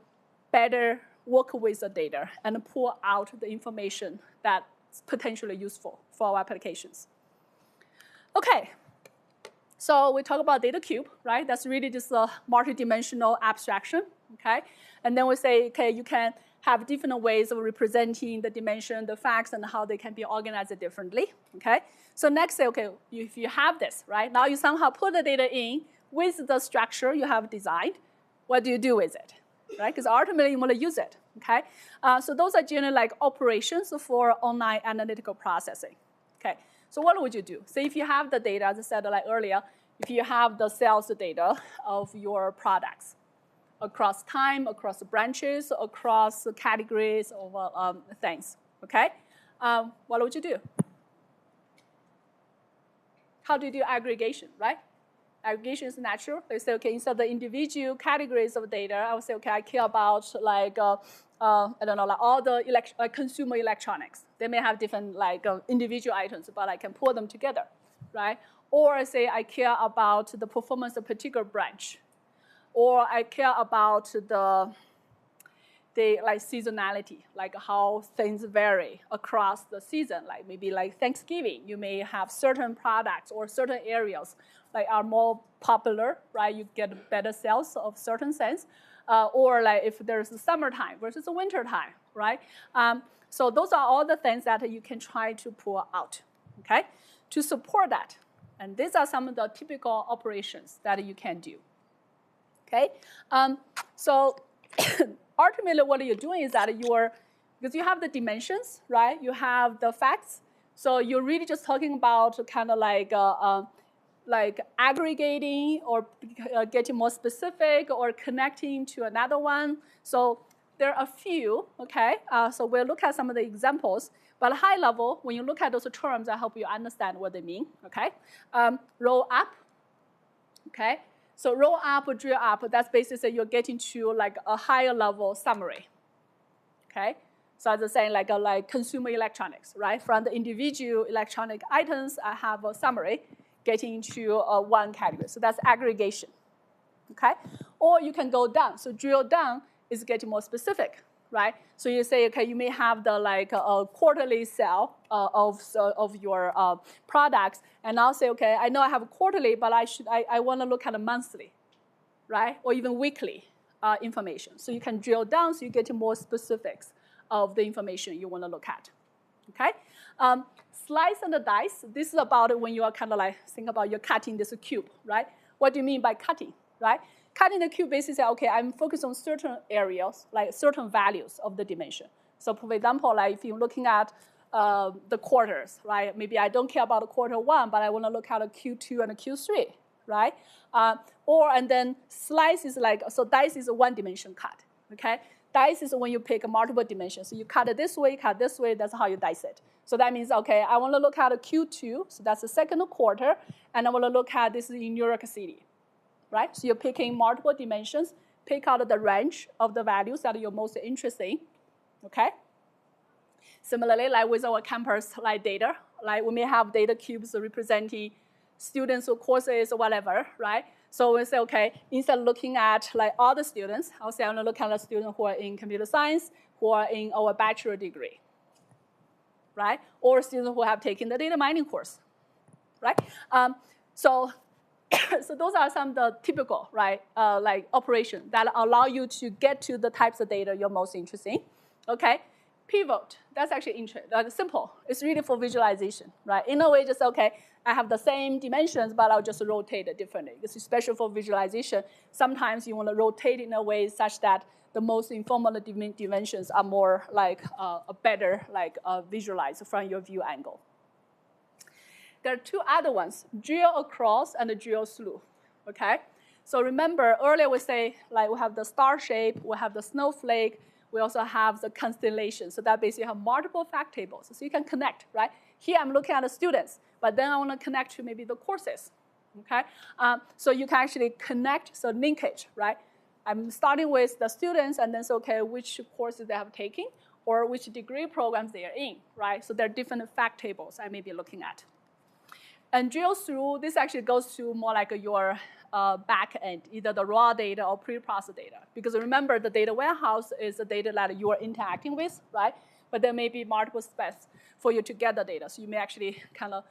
better work with the data and pull out the information that's potentially useful for our applications. Okay, so we talk about data cube, right? That's really just a multidimensional abstraction, okay? And then we say, okay, you can have different ways of representing the dimension, the facts, and how they can be organized differently, okay? So next, say, okay, if you have this, right? Now you somehow put the data in with the structure you have designed. What do you do with it, right? Because ultimately you want to use it, okay? So those are generally like operations for online analytical processing, okay? So what would you do? Say if you have the data, as I said like earlier, if you have the sales data of your products across time, across branches, across categories of things, okay? What would you do? How do you do aggregation, right? Aggregation is natural. They say, okay, instead of the individual categories of data, I would say, okay, I care about like, I don't know, like all the consumer electronics. They may have different like individual items, but I can pull them together, right? Or say I care about the performance of a particular branch. Or I care about the like seasonality, like how things vary across the season. Like maybe like Thanksgiving, you may have certain products or certain areas like are more popular, right? You get better sales of certain things. Or like if there's the summertime versus the winter time, right? So those are all the things that you can try to pull out, okay? To support that. And these are some of the typical operations that you can do. Okay, so ultimately what you're doing is that because you have the dimensions, right? You have the facts. So you're really just talking about kind of like aggregating or getting more specific or connecting to another one. So there are a few, okay? So we'll look at some of the examples. But high level, when you look at those terms, I hope you understand what they mean, okay? Roll up, okay? So roll up or drill up, that's basically you're getting to like a higher level summary, okay? So as I say, like consumer electronics, right? From the individual electronic items, I have a summary getting to one category. So that's aggregation, okay? Or you can go down. So drill down is getting more specific, right? So you say, okay, you may have the like a quarterly sale of your products, and I'll say, okay, I know I have a quarterly, but I want to look at a monthly, right, or even weekly information. So you can drill down, so you get more specifics of the information you want to look at, okay? Slice and dice. This is about when you are kind of like think about you're cutting this cube, right? What do you mean by cutting, right? Cutting the cube basically say, okay, I'm focused on certain areas, like certain values of the dimension. So for example, like if you're looking at the quarters, right? Maybe I don't care about quarter one, but I want to look at a Q2 and a Q3, right? And then slice is like, so dice is a one dimension cut. okay? Dice is when you pick multiple dimensions. So you cut it this way, cut this way, that's how you dice it. So that means, okay, I want to look at a Q2, so that's the second quarter, and I want to look at this in New York City, right? So you're picking multiple dimensions, pick out the range of the values that you're most interested in, okay? Similarly, like with our campus like data, like we may have data cubes representing students or courses or whatever, right? So we say, okay, instead of looking at like all the students, I'll say I'm gonna look at the students who are in computer science, who are in our bachelor degree, right? Or students who have taken the data mining course, right? So those are some of the typical, right, like operations that allow you to get to the types of data you're most interested in, okay? Pivot, that's actually simple. It's really for visualization, right? In a way, just, okay, I have the same dimensions, but I'll just rotate it differently. This is special for visualization. Sometimes you want to rotate in a way such that the most informal dimensions are more like better like visualized from your view angle. There are two other ones, geo across and geo through, okay? So remember, earlier we say, like we have the star shape, we have the snowflake, we also have the constellation. So that basically have multiple fact tables. So you can connect, right? Here I'm looking at the students, but then I want to connect to maybe the courses, okay? So you can actually connect, so linkage, right? I'm starting with the students and then say, okay, which courses they have taken or which degree programs they are in, right? So there are different fact tables I may be looking at. And drill through, this actually goes to more like your back end, either the raw data or pre-processed data. Because remember, the data warehouse is the data that you are interacting with, right? But there may be multiple steps for you to get the data. So you may actually kind of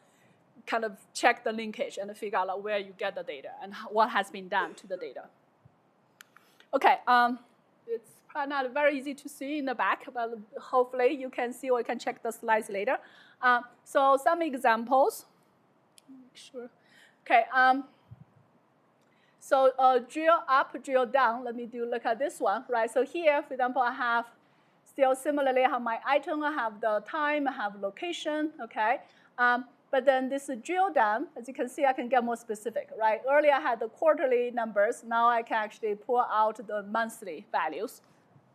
check the linkage and figure out where you get the data and what has been done to the data. Okay, it's probably not very easy to see in the back, but hopefully you can see or you can check the slides later. So some examples. Sure. Okay. So drill up, drill down. Let me look at this one, right? So here, for example, I have still similarly I have my item, I have the time, I have location, okay? But then this drill down, as you can see, I can get more specific, right? Earlier I had the quarterly numbers. Now I can actually pull out the monthly values.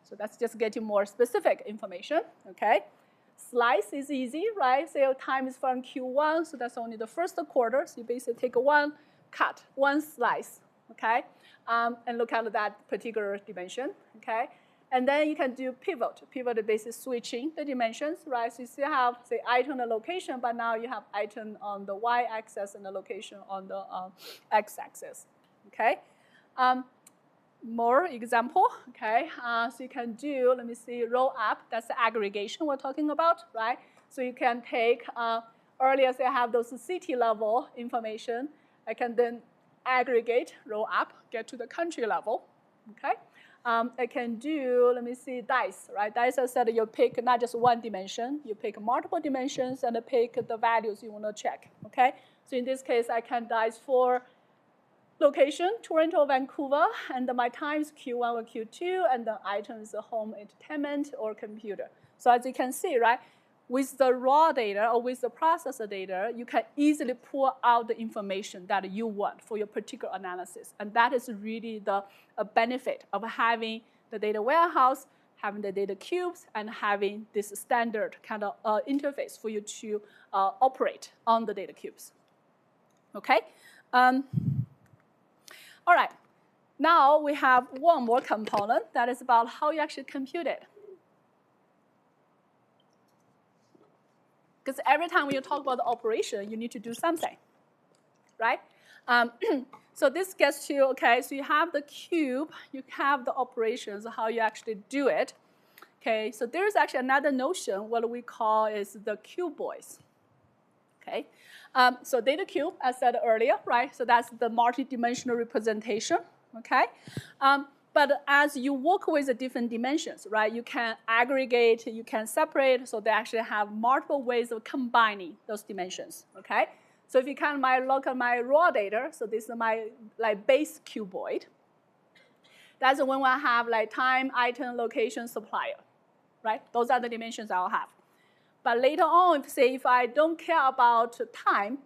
So that's just getting more specific information, okay? Slice is easy, right? So your time is from Q1, so that's only the first quarter. So you basically take one cut, one slice, okay? And look at that particular dimension, okay? And then you can do pivot. Pivot is basically switching the dimensions, right? So you still have, say, item and location, but now you have item on the y-axis and the location on the x-axis, okay? More example, okay? So you can do, let me see, roll up. That's the aggregation we're talking about, right? So you can take, earlier say I have those city level information. I can then aggregate, roll up, get to the country level, okay? I can do, let me see, dice, right? Dice, I said you pick not just one dimension, you pick multiple dimensions and pick the values you want to check, okay? So in this case, I can dice for location, Toronto, Vancouver, and my times Q1 or Q2, and the items home entertainment or computer. So as you can see, right, with the raw data or with the processor data, you can easily pull out the information that you want for your particular analysis. And that is really the benefit of having the data warehouse, having the data cubes, and having this standard kind of interface for you to operate on the data cubes. Okay? All right, now we have one more component that is about how you actually compute it. Because every time when you talk about the operation, you need to do something, right? So this gets to, okay, so you have the cube, you have the operations, how you actually do it. Okay, so there's actually another notion, what we call is the cuboids. Okay, so data cube, as said earlier, right? So that's the multi-dimensional representation, okay? But as you work with the different dimensions, right, you can aggregate, you can separate, so they actually have multiple ways of combining those dimensions, okay? So if you can look at my raw data, so this is my base cuboid. That's when I have time, item, location, supplier, right? Those are the dimensions I'll have. But later on, say if I don't care about time,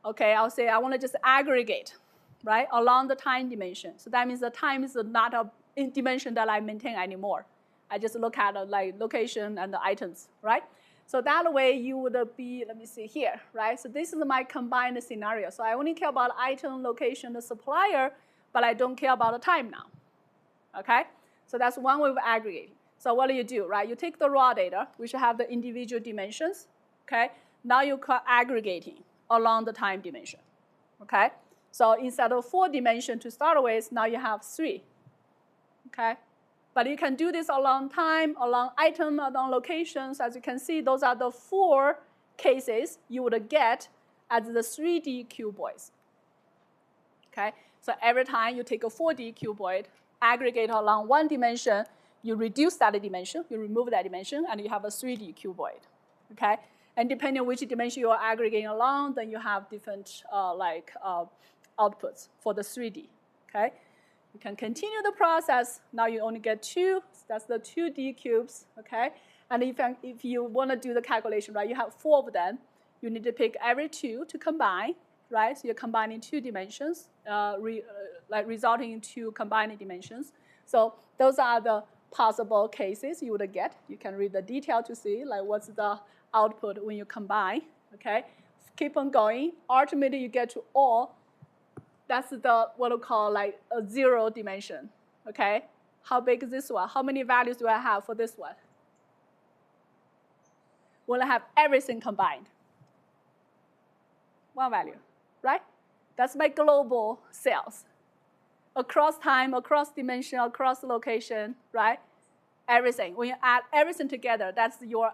okay, I'll say I want to just aggregate, right, along the time dimension. So that means the time is not in dimension that I maintain anymore. I just look at like location and the items, right? So that way you would be, let me see here, right? So this is my combined scenario. So I only care about item, location, the supplier, but I don't care about the time now, okay? So that's one way of aggregating. So what do, right? You take the raw data, which have the individual dimensions, okay? Now you're aggregating along the time dimension, okay? So instead of 4 dimensions to start with, now you have 3, okay? But you can do this along time, along item, along locations. As you can see, those are the 4 cases you would get as the 3D cuboids. Okay? So every time you take a 4D cuboid, aggregate along 1 dimension, you reduce that dimension, you remove that dimension, and you have a 3D cuboid. Okay? And depending on which dimension you are aggregating along, then you have different outputs for the 3D. Okay? You can continue the process. Now you only get 2. That's the 2D cubes, okay? And if you want to do the calculation, right, you have 4 of them. You need to pick every 2 to combine, right? So you're combining 2 dimensions, resulting in 2 combining dimensions. So those are the possible cases you would get. You can read the detail to see like what's the output when you combine, okay? Keep on going. Ultimately, you get to all. That's the what we call like a 0 dimension, okay? How big is this one? How many values do I have for this one? When I have everything combined. 1 value, right? That's my global cells. Across time, across dimension, across location, right? Everything. When you add everything together, that's your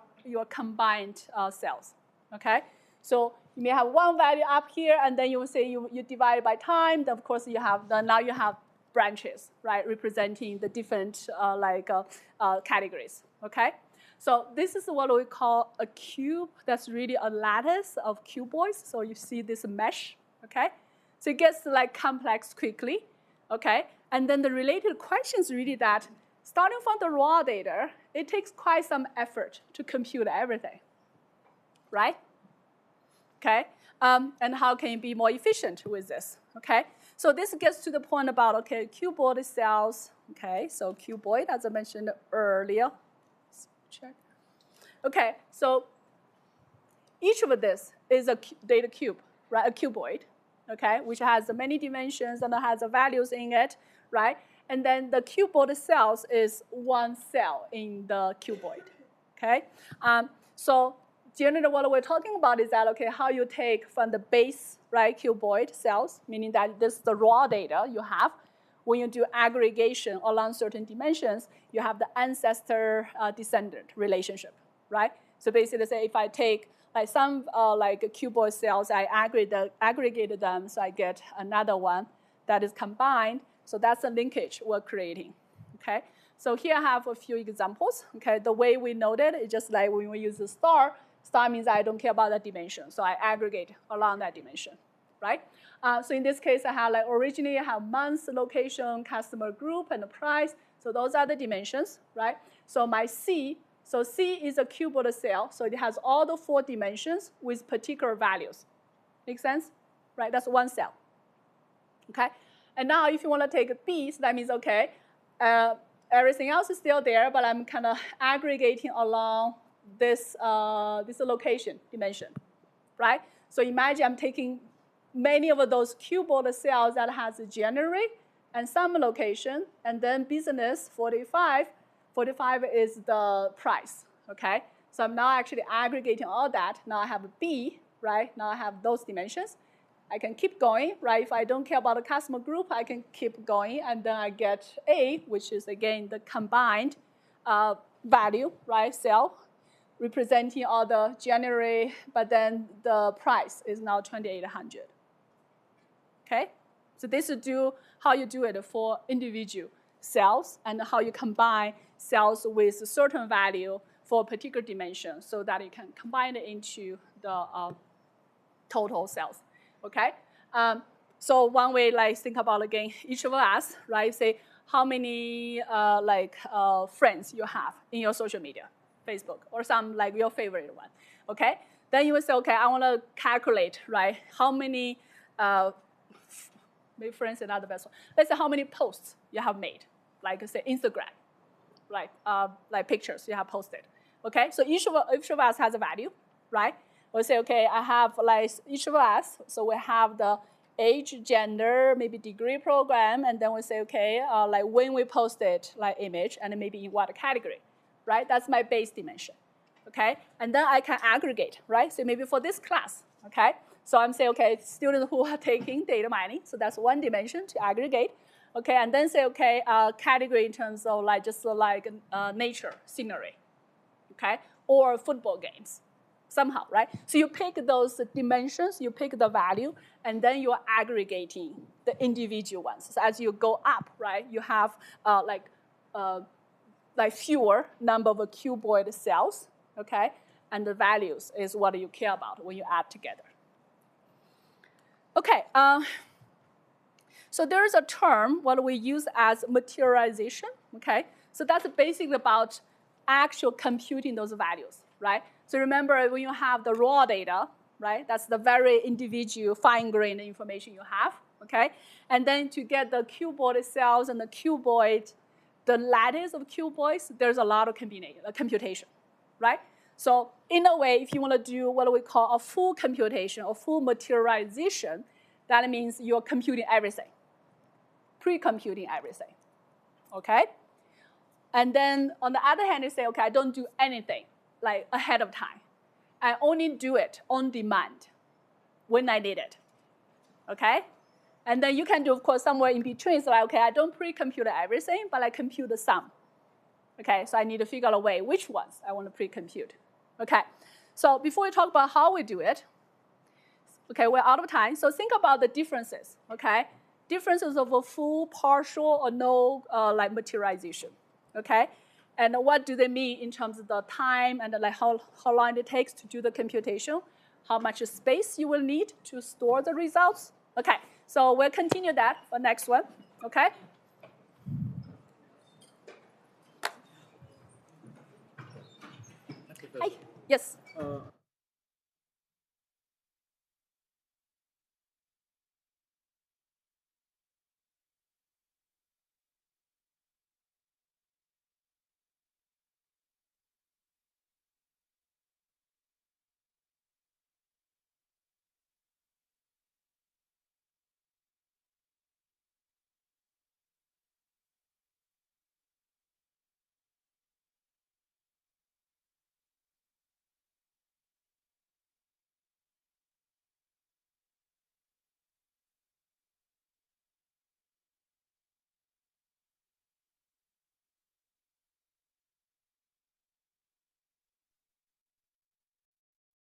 combined cells, okay? So you may have 1 value up here, and then you will say you divide by time. Then of course you have now you have branches, right, representing the different categories. Okay, so this is what we call a cube. That's really a lattice of cuboids. So you see this mesh. Okay, so it gets like complex quickly. Okay, and then the related question is really that starting from the raw data, it takes quite some effort to compute everything, right? Okay, and how can you be more efficient with this? Okay, so this gets to the point about, okay, cuboid cells. Okay, so cuboid, as I mentioned earlier. Let's check. Okay, so each of this is a data cube, right? A cuboid, okay, which has many dimensions and has values in it, right? And then the cuboid cells is 1 cell in the cuboid, okay? So generally, what we're talking about is that, okay, how you take from the base, right, cuboid cells, meaning that this is the raw data you have. When you do aggregation along certain dimensions, you have the ancestor-descendant relationship, right? So basically, say if I take like some cuboid cells, I aggregated them, so I get another one that is combined. So that's a linkage we're creating, okay? So here I have a few examples, okay? The way we noted is just like when we use the star. Star means I don't care about that dimension, so I aggregate along that dimension, right? So in this case, I have like originally I have month, location, customer group, and the price. So those are the dimensions, right? So my C, so C is a cuboid cell, so it has all the 4 dimensions with particular values. Make sense? Right? That's 1 cell. Okay. And now if you want to take a B, so that means okay, everything else is still there, but I'm kind of aggregating along this location dimension, right? So imagine I'm taking many of those cuboid cells that has January and some location, and then business 45. 45 is the price, okay? So I'm now actually aggregating all that. Now I have a B, right? Now I have those dimensions. I can keep going, right? If I don't care about the customer group, I can keep going, and then I get A, which is again the combined value, right? Cell representing all the January, but then the price is now 2,800. Okay, so this is how you do it for individual cells and how you combine cells with a certain value for a particular dimension, so that you can combine it into the total cells. Okay, so one way, like think about again each of us, right? Say how many friends you have in your social media, Facebook, or some like your favorite one. Okay, then you will say, okay, I want to calculate, right? How many maybe friends is not the best one. Let's say how many posts you have made. like say Instagram, right? Like pictures you have posted. Okay, so each of us has a value, right? We'll say, okay, I have like each of us, so we have the age, gender, maybe degree program, and then we say, okay, like when we posted like image, and maybe in what category, right? That's my base dimension, okay? And then I can aggregate, right? So maybe for this class, okay? So I'm saying, okay, students who are taking data mining, so that's one dimension to aggregate, okay? And then say, okay, category in terms of like just like nature, scenery, okay? Or football games, somehow, right? So you pick those dimensions, you pick the value, and then you're aggregating the individual ones. So as you go up, right, you have like fewer number of cuboid cells, okay? And the values is what you care about when you add together. Okay, so there is a term what we use as materialization, okay? So that's basically about actual computing those values, right? So remember when you have the raw data, right? That's the very individual fine-grained information you have, okay? And then to get the cuboid cells and the cuboid, the lattice of cuboids, there's a lot of computation, right? So in a way, if you want to do what we call a full computation or full materialization, that means you're computing everything, pre-computing everything, okay? And then on the other hand, you say, okay, I don't do anything like ahead of time. I only do it on demand when I need it, okay? And then you can do, of course, somewhere in between. So like, okay, I don't pre-compute everything, but I compute the sum. Okay, so I need to figure out a way which ones I want to pre-compute. Okay, so before we talk about how we do it, okay, we're out of time. So think about the differences, okay? Differences of a full, partial, or no like materialization, okay? And what do they mean in terms of the time and like how long it takes to do the computation, how much space you will need to store the results. Okay, so we'll continue that for next one, okay? Hi, yes?